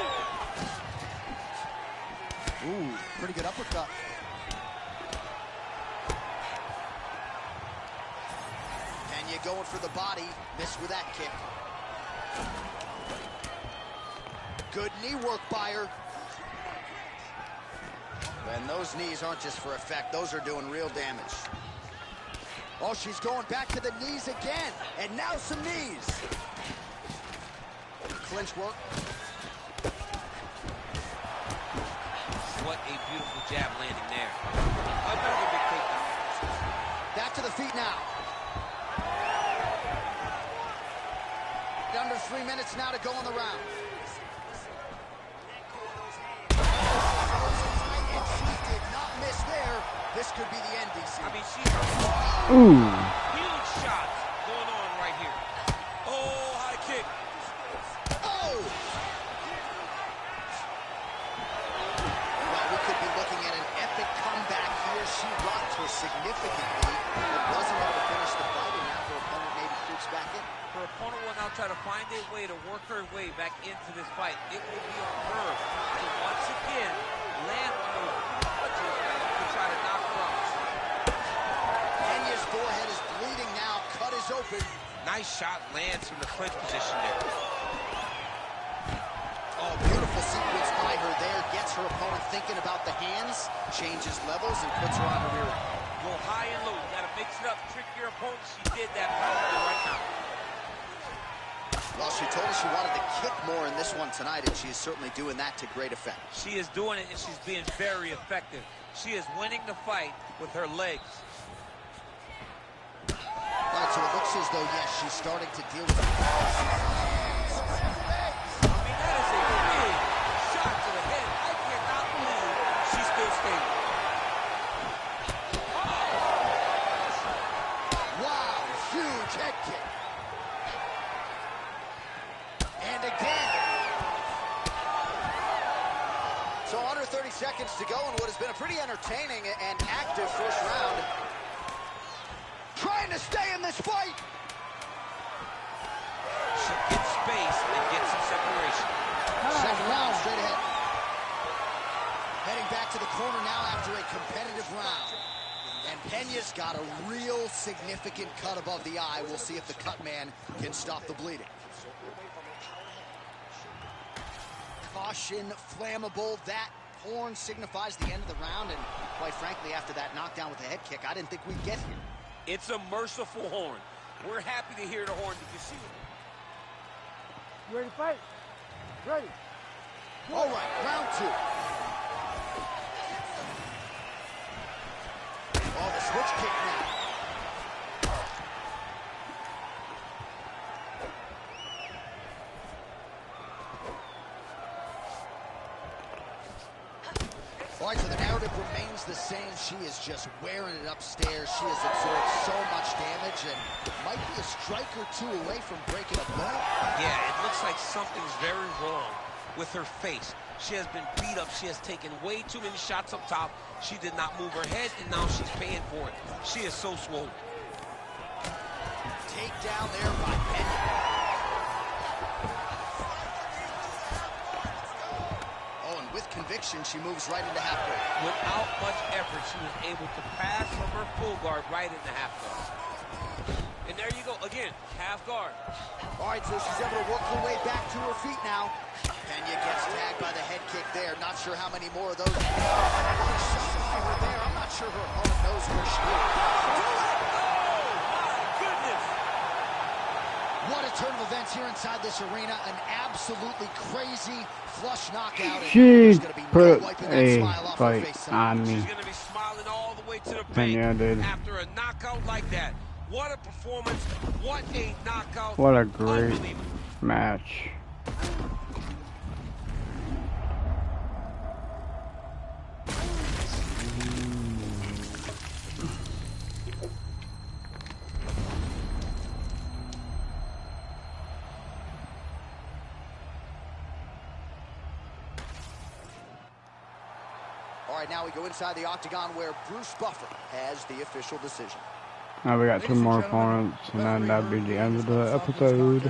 Ooh, pretty good uppercut. Peña going for the body, missed with that kick. Good knee work by her. And those knees aren't just for effect, those are doing real damage. Oh, she's going back to the knees again, and now some knees. Clinch work. What a beautiful jab landing there. Another big takedown. Back to the feet now. Under 3 minutes now to go in the round. And she did not miss there. This could be the end, DC. I mean, she's Ooh. huge shots going on right here. Oh, high kick. Oh! Well, we could be looking at an epic comeback here. She rocked her significantly, but wasn't able to finish the fight, and now her opponent maybe creeps back in. Her opponent will now try to find a way to work her way back into this fight. It will be on her to once again land on those punches to try to knock her out. Peña's forehead is bleeding now. Cut is open. Nice shot lands from the clinch position there. Oh, beautiful sequence by her there. Gets her opponent thinking about the hands, changes levels, and puts her on her rear. Go high and low. You got to mix it up. Trick your opponent. She did that powerfully right now. Well, she told us she wanted to kick more in this one tonight, and she is certainly doing that to great effect. She is doing it, and she's being very effective. She is winning the fight with her legs. All right, so it looks as though, yes, she's starting to deal with it. I mean, that is a big shot to the head. I cannot believe she's still stable. Wow, huge head kick. And again. So under 30 seconds to go in what has been a pretty entertaining and active first round. Trying to stay in this fight. She gets space and gets some separation. Second round straight ahead. Heading back to the corner now after a competitive round. And Peña's got a real significant cut above the eye. We'll see if the cut man can stop the bleeding. Caution, flammable. That horn signifies the end of the round. And quite frankly, after that knockdown with the head kick, I didn't think we'd get here. It's a merciful horn. We're happy to hear the horn. Did you see it? You ready to fight? Ready. All right, round two. Oh, the switch kick now. All right, so the narrative remains the same. She is just wearing it upstairs. She has absorbed so much damage and might be a strike or two away from breaking a bone. Yeah, it looks like something's very wrong with her face. She has been beat up. She has taken way too many shots up top. She did not move her head, and now she's paying for it. She is so swollen. Takedown there by Peña. With conviction, she moves right into half guard. Without much effort, she was able to pass from her full guard right into half guard. And there you go, again, half guard. All right, so she's able to work her way back to her feet now. Pena gets tagged by the head kick there. Not sure how many more of those. Justify her there. I'm not sure her opponent knows where she is. Oh, my goodness. What a turn of events here inside this arena. An absolutely crazy flush knockout. She There's gonna be put no wiping that a smile off her fight face tonight. on me. She's going to be smiling all the way to the bank Pena did. after a knockout like that. What a performance. What a knockout. What a great match. All right, now we go inside the octagon where Bruce Buffer has the official decision. Now we got two Ladies and more gentlemen, opponents, and then that'll be the end of the referee episode.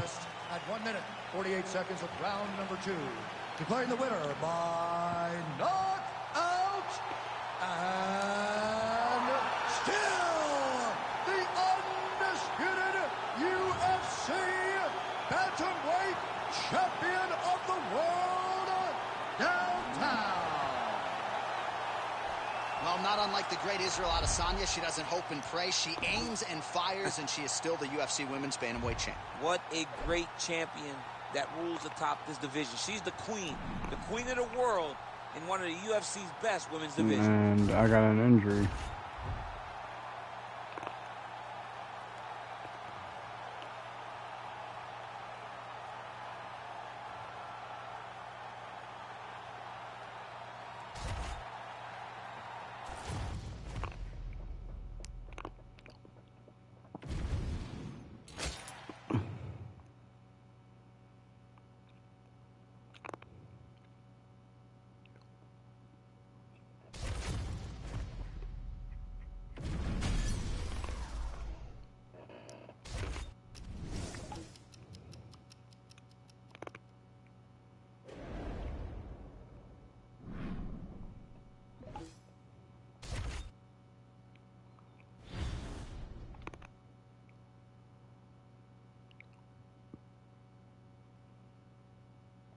At 1 minute, 48 seconds of round number 2. Declaring the winner by knockout and still the undisputed UFC bantamweight champion of the world, downtown. Well, not unlike the great Israel Adesanya, she doesn't hope and pray. She aims and fires, and she is still the UFC Women's Bantamweight champ. What a great champion that rules atop this division. She's the queen of the world in one of the UFC's best women's divisions. And I got an injury.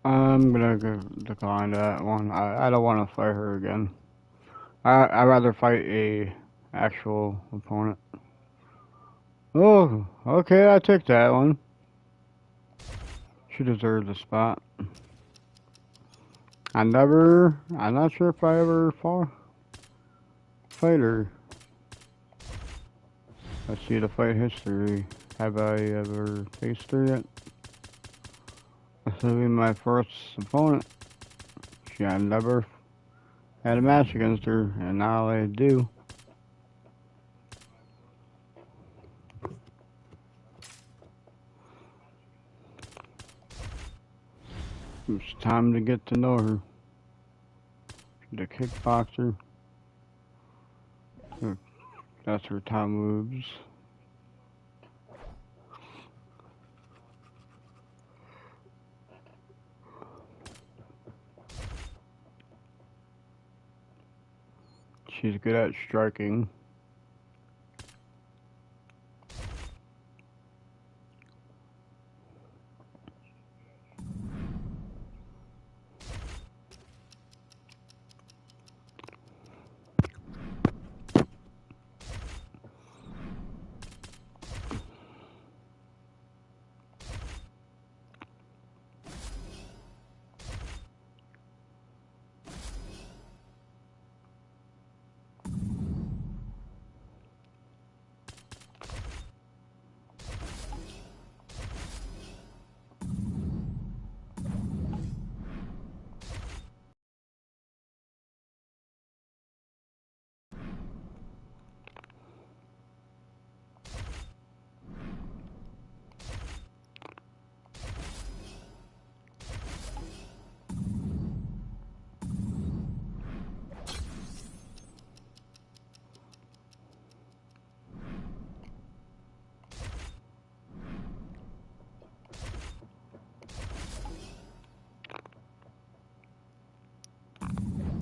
I'm gonna decline that one. I don't want to fight her again. I'd rather fight a actual opponent. Oh, okay, I took that one. She deserved the spot. I'm not sure if I ever fight her. Let's see the fight history. Have I ever faced her yet? This will be my first opponent. I never had a match against her, and now I do. It's time to get to know her. The kickboxer. That's her top moves. She's good at striking.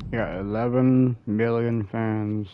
Got 11 million fans.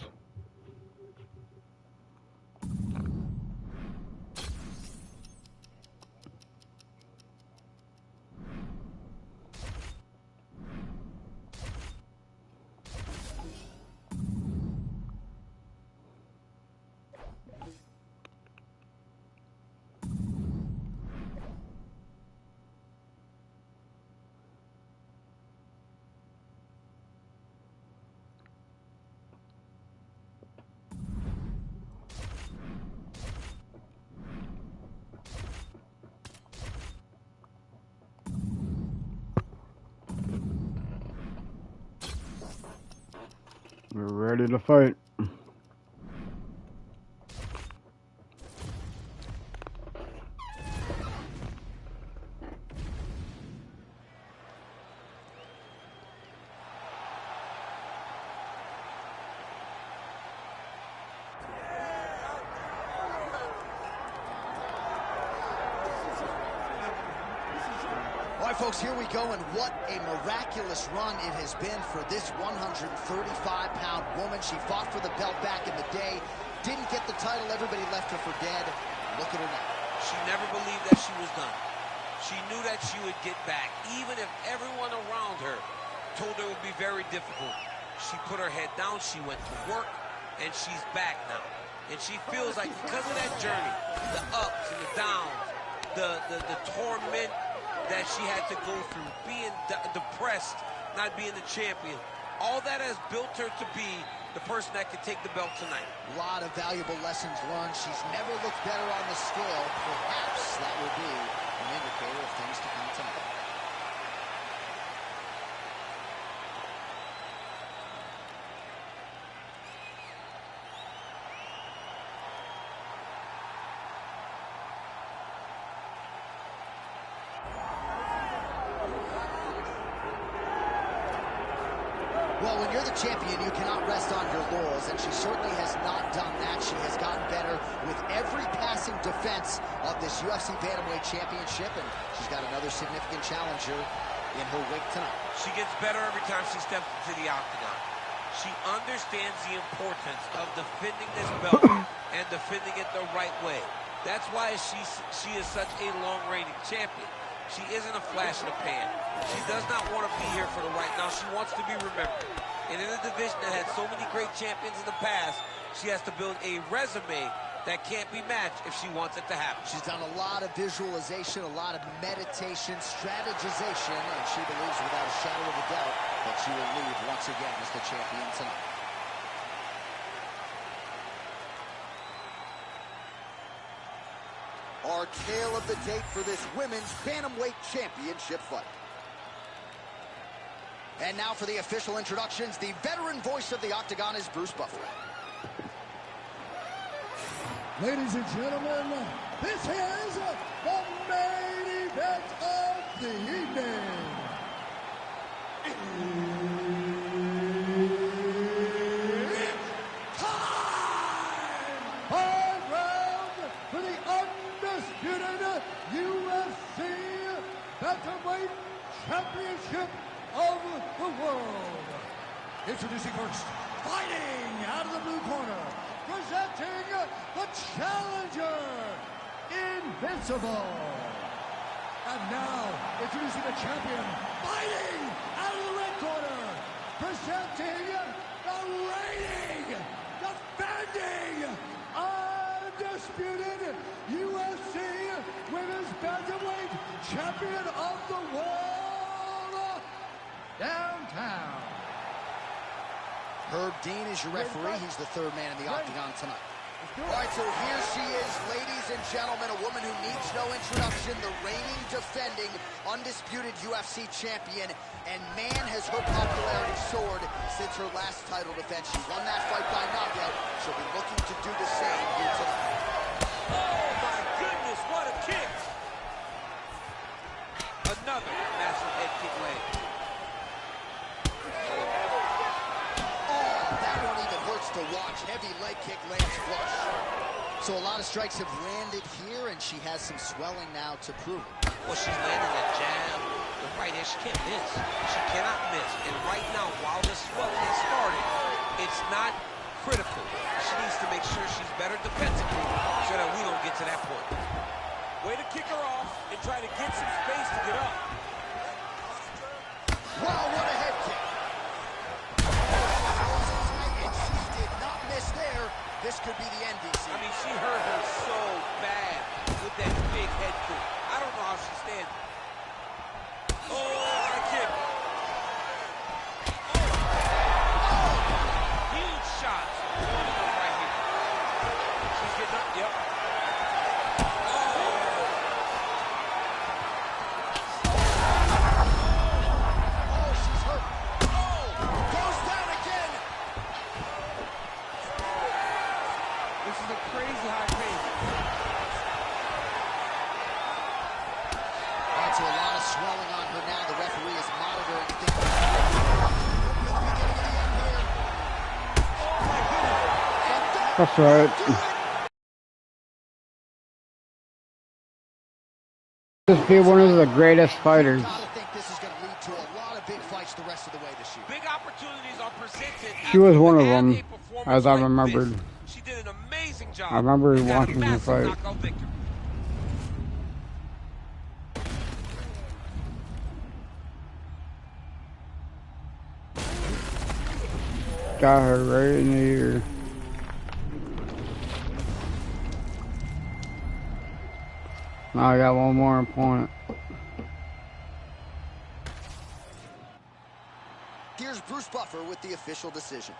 ready to fight. All right, folks, here we go, and what a miraculous run it has been for this 135-pound woman. She fought for the belt back in the day, didn't get the title, everybody left her for dead. Look at her now. She never believed that she was done. She knew that she would get back, even if everyone around her told her it would be very difficult. She put her head down, she went to work, and she's back now. And she feels like because of that journey, the ups and the downs, the torment that she had to go through, being depressed, not being the champion, all that has built her to be the person that can take the belt tonight. A lot of valuable lessons learned. She's never looked better on the scale. Perhaps that will be an indicator of things to come tonight. Well, when you're the champion, you cannot rest on your laurels, and she certainly has not done that. She has gotten better with every passing defense of this UFC Bantamweight Championship, and she's got another significant challenger in her wake tonight. She gets better every time she steps into the octagon. She understands the importance of defending this belt and defending it the right way. That's why she is such a long-reigning champion. She isn't a flash in the pan. She does not want to be here for the right now. She wants to be remembered. And in a division that had so many great champions in the past, she has to build a resume that can't be matched if she wants it to happen. She's done a lot of visualization, a lot of meditation, strategization, and she believes without a shadow of a doubt that she will leave once again as the champion tonight. Our tale of the tape for this women's Bantamweight Championship fight. And now for the official introductions, the veteran voice of the Octagon is Bruce Buffer. Ladies and gentlemen, this is the main event of the evening. It's time! 5 rounds for the undisputed UFC Bantamweight Championship of the world. Introducing first, fighting out of the blue corner, presenting the challenger, Invincible. And now, introducing the champion, fighting out of the red corner, presenting the reigning, defending, undisputed UFC Women's Bantamweight Champion of the world, Downtown. Herb Dean is your referee. He's the third man in the octagon tonight. All right, so here she is, ladies and gentlemen, a woman who needs no introduction, the reigning, defending, undisputed UFC champion, and man, has her popularity soared since her last title defense. She won that fight by knockout. She'll be looking to do the same here tonight. Oh, my goodness, what a kick! Another massive head kick land. To watch. Heavy leg kick lands flush. So a lot of strikes have landed here, and she has some swelling now to prove it. Well, she's landing that jab, the right hand. She can't miss. She cannot miss. And right now, while the swelling has started, it's not critical. She needs to make sure she's better defensively so that we don't get to that point. Way to kick her off and try to get some space to get up. Wow, what a head kick. There, this could be the end, DC. I mean, she hurt her so bad with that big head kick. I don't know how she stands. Oh, what a kick. Oh, huge shots. Right here. She's getting up. Yep. That's right. This be one of the greatest fighters. I think this is going to lead to a lot of big fights the rest of the way this year. Big opportunities are presented. She was one of after you them, have a performance as I like remembered. this. She did an amazing job. I remember and got a watching her massive fight. knockout victory. Got her right in the ear. Now I got one more opponent. Here's Bruce Buffer with the official decision.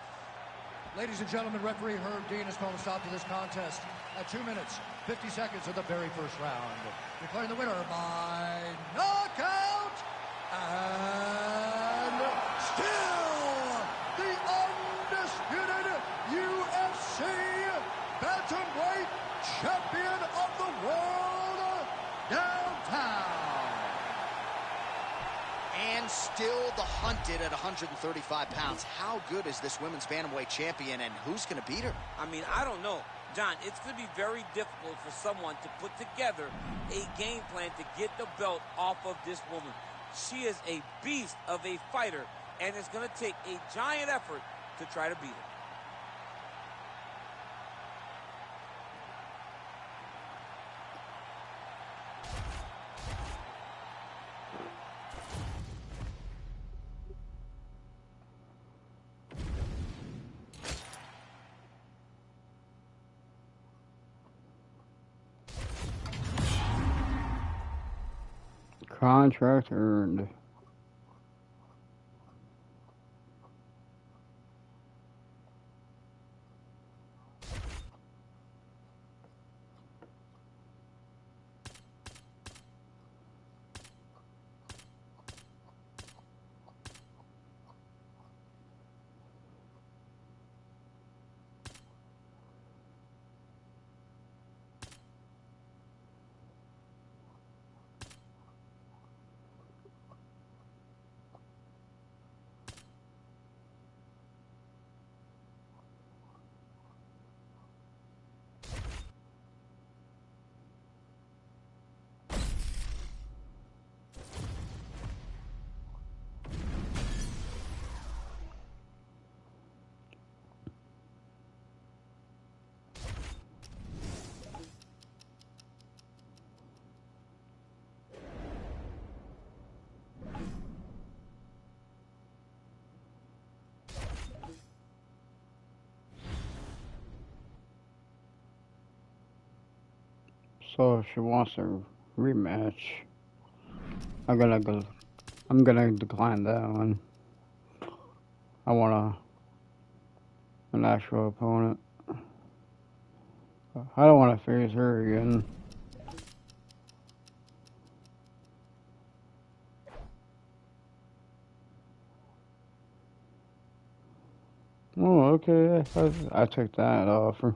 Ladies and gentlemen, referee Herb Dean has called a stop to this contest at 2 minutes, 50 seconds of the very first round. Declaring the winner by knockout, and still the undisputed UFC bantamweight champion of the world, downtown. And still the hunted at 135 pounds. How good is this women's bantamweight champion, and who's going to beat her? I mean, I don't know. John, it's going to be very difficult for someone to put together a game plan to get the belt off of this woman. She is a beast of a fighter, and it's going to take a giant effort to try to beat her. Contract earned. So if she wants a rematch, I'm gonna decline that one. I want an actual opponent. I don't want to face her again. Oh, okay. I took that offer.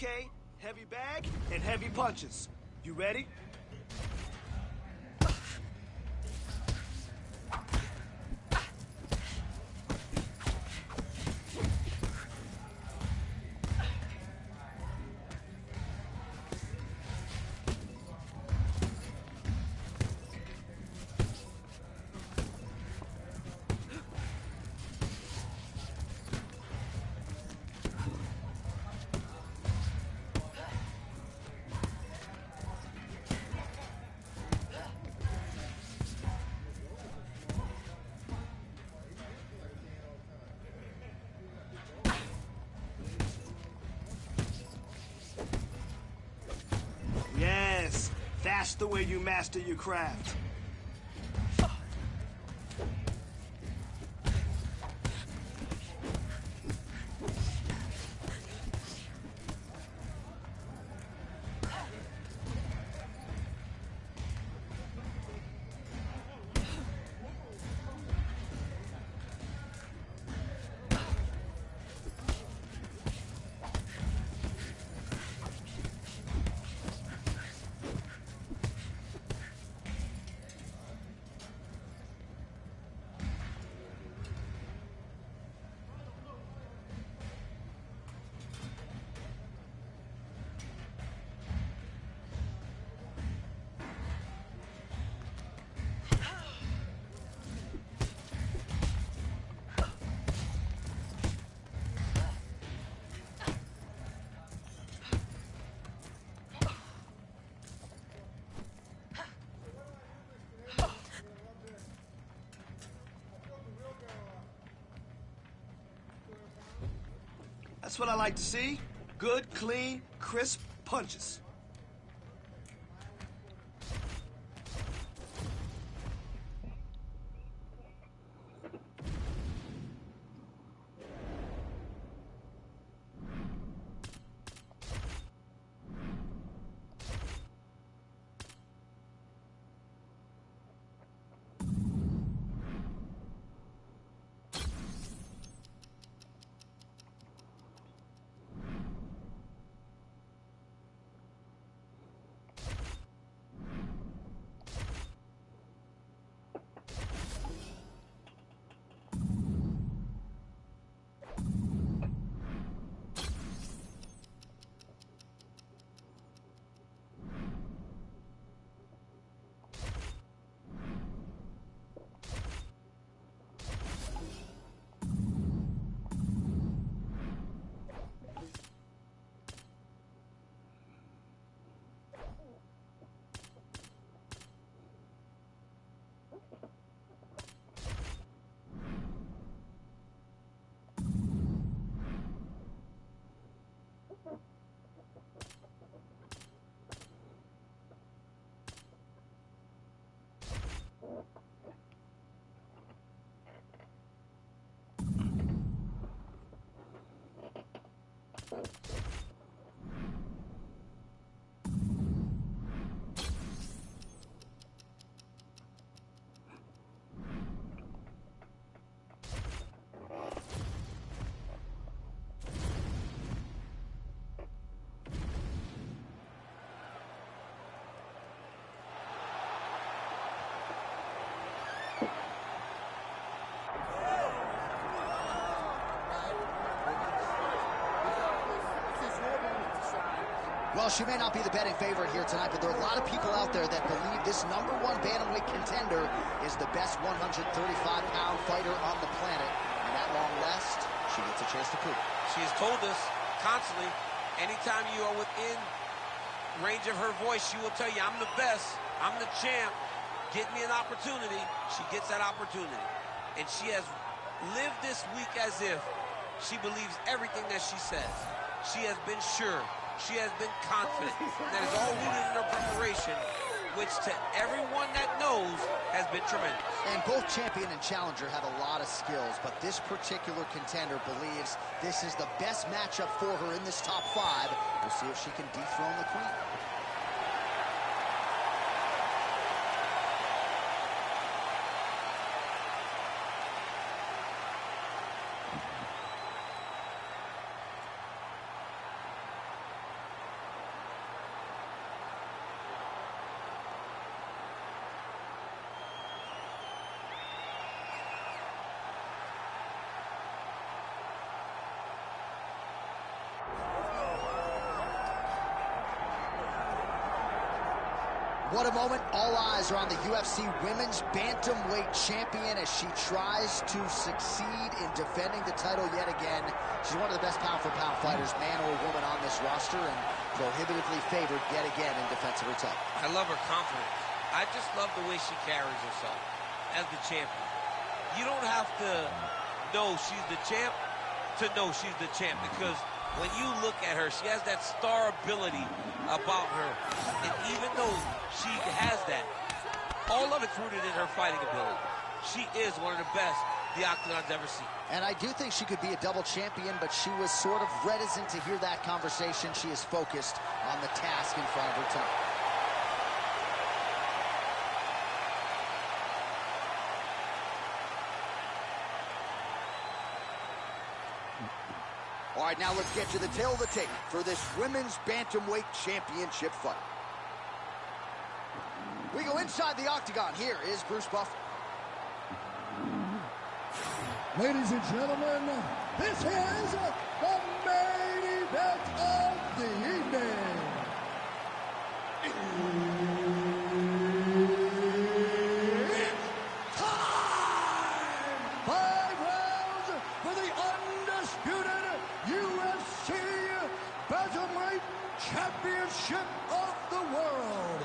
Okay, heavy bag and heavy punches. You ready? Yes, that's the way you master your craft. That's what I like to see. Good, clean, crisp punches. Well, she may not be the betting favorite here tonight, but there are a lot of people out there that believe this #1 bantamweight contender is the best 135-pound fighter on the planet. And at long last, she gets a chance to prove it. She has told us constantly, anytime you are within range of her voice, she will tell you, I'm the best, I'm the champ, get me an opportunity. She gets that opportunity. And she has lived this week as if she believes everything that she says. She has been sure. She has been confident. That is all rooted in her preparation, which to everyone that knows has been tremendous. And both champion and challenger have a lot of skills, but this particular contender believes this is the best matchup for her in this top 5. We'll see if she can dethrone the queen. What a moment. All eyes are on the UFC Women's Bantamweight Champion as she tries to succeed in defending the title yet again. She's one of the best pound-for-pound fighters, man or woman, on this roster, and prohibitively favored yet again in defense of her title. I love her confidence. I just love the way she carries herself as the champion. You don't have to know she's the champ to know she's the champ, because when you look at her, she has that star ability about her. And even though she has that, all of it's rooted in her fighting ability. She is one of the best the Octagon's ever seen. And I do think she could be a double champion, but she was sort of reticent to hear that conversation. She is focused on the task in front of her tonight. All right, now let's get to the tail of the tape for this Women's Bantamweight Championship fight. We go inside the Octagon. Here is Bruce Buffer. Ladies and gentlemen, this is the main event of the evening. It's time! 5 rounds for the undisputed UFC Bantamweight Championship of the world.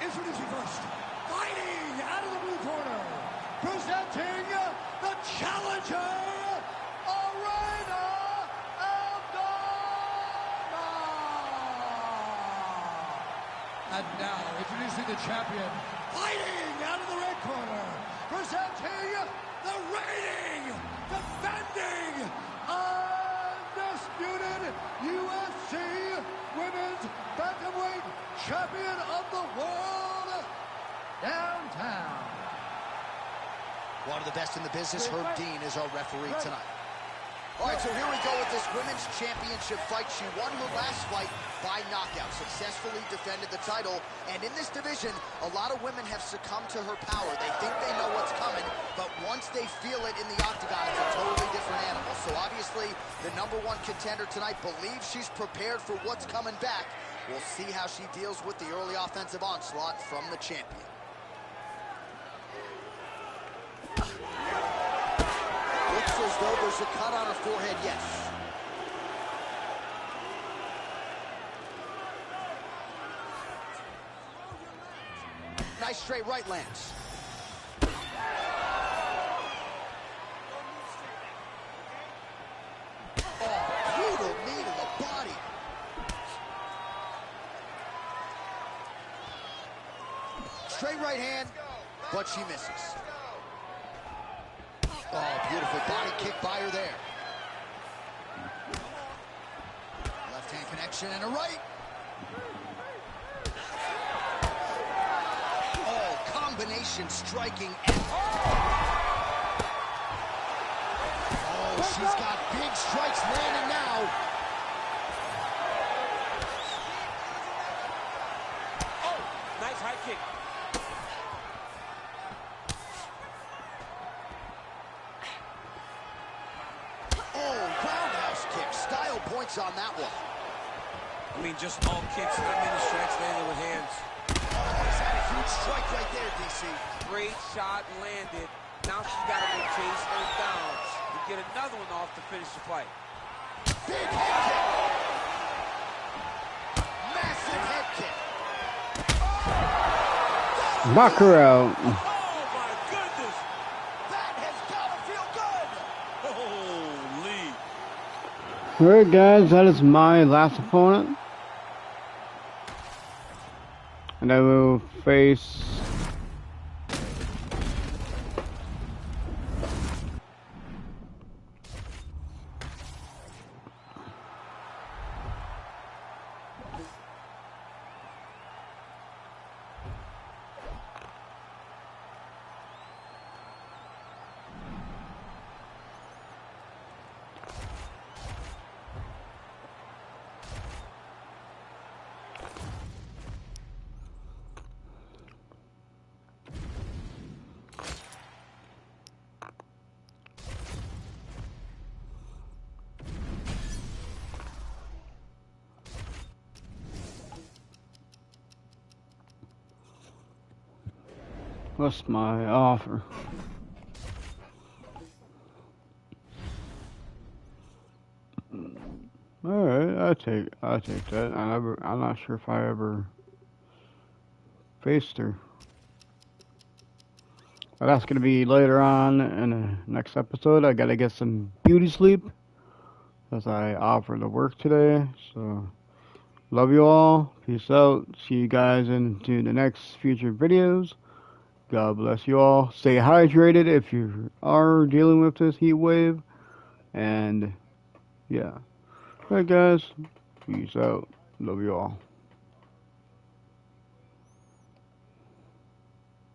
Introducing first, fighting out of the blue corner, presenting the challenger, Arena Aldana. And now, introducing the champion, fighting out of the red corner, presenting the reigning, defending, undisputed UFC Women's Bantamweight Champion of the world, downtown. One of the best in the business, Herb Dean, is our referee tonight. All right, so here we go with this women's championship fight. She won her last fight by knockout, successfully defended the title. And in this division, a lot of women have succumbed to her power. They think they know what's coming, but once they feel it in the octagon, it's a totally different animal. So obviously, the #1 contender tonight believes she's prepared for what's coming back. We'll see how she deals with the early offensive onslaught from the champion. Looks as though there's a cut on her forehead, yes. Nice straight right lands. Oh, brutal knee to the body. Straight right hand, but she misses. Oh, beautiful body kick by her there. Left hand connection and a right. Oh, combination striking. Oh, she's got big strikes landing now. Oh, nice high kick. Points on that one. I mean, just all kicks, not many strikes landed with hands. Oh, he's had a huge strike right there, DC. Great shot landed. Now she's got to go chase her down to get another one off to finish the fight. Big head kick. Massive head kick. Knock her out. Oh, my goodness. That has got to feel good. Holy. Alright guys, that is my last opponent. And I will face What's my offer? Alright, I take that. I'm not sure if I ever faced her. But that's gonna be later on in the next episode. I gotta get some beauty sleep as I offer to work today. So love you all. Peace out. See you guys into the next future videos. God bless you all. Stay hydrated if you are dealing with this heat wave. And yeah. Alright guys. Peace out. Love you all.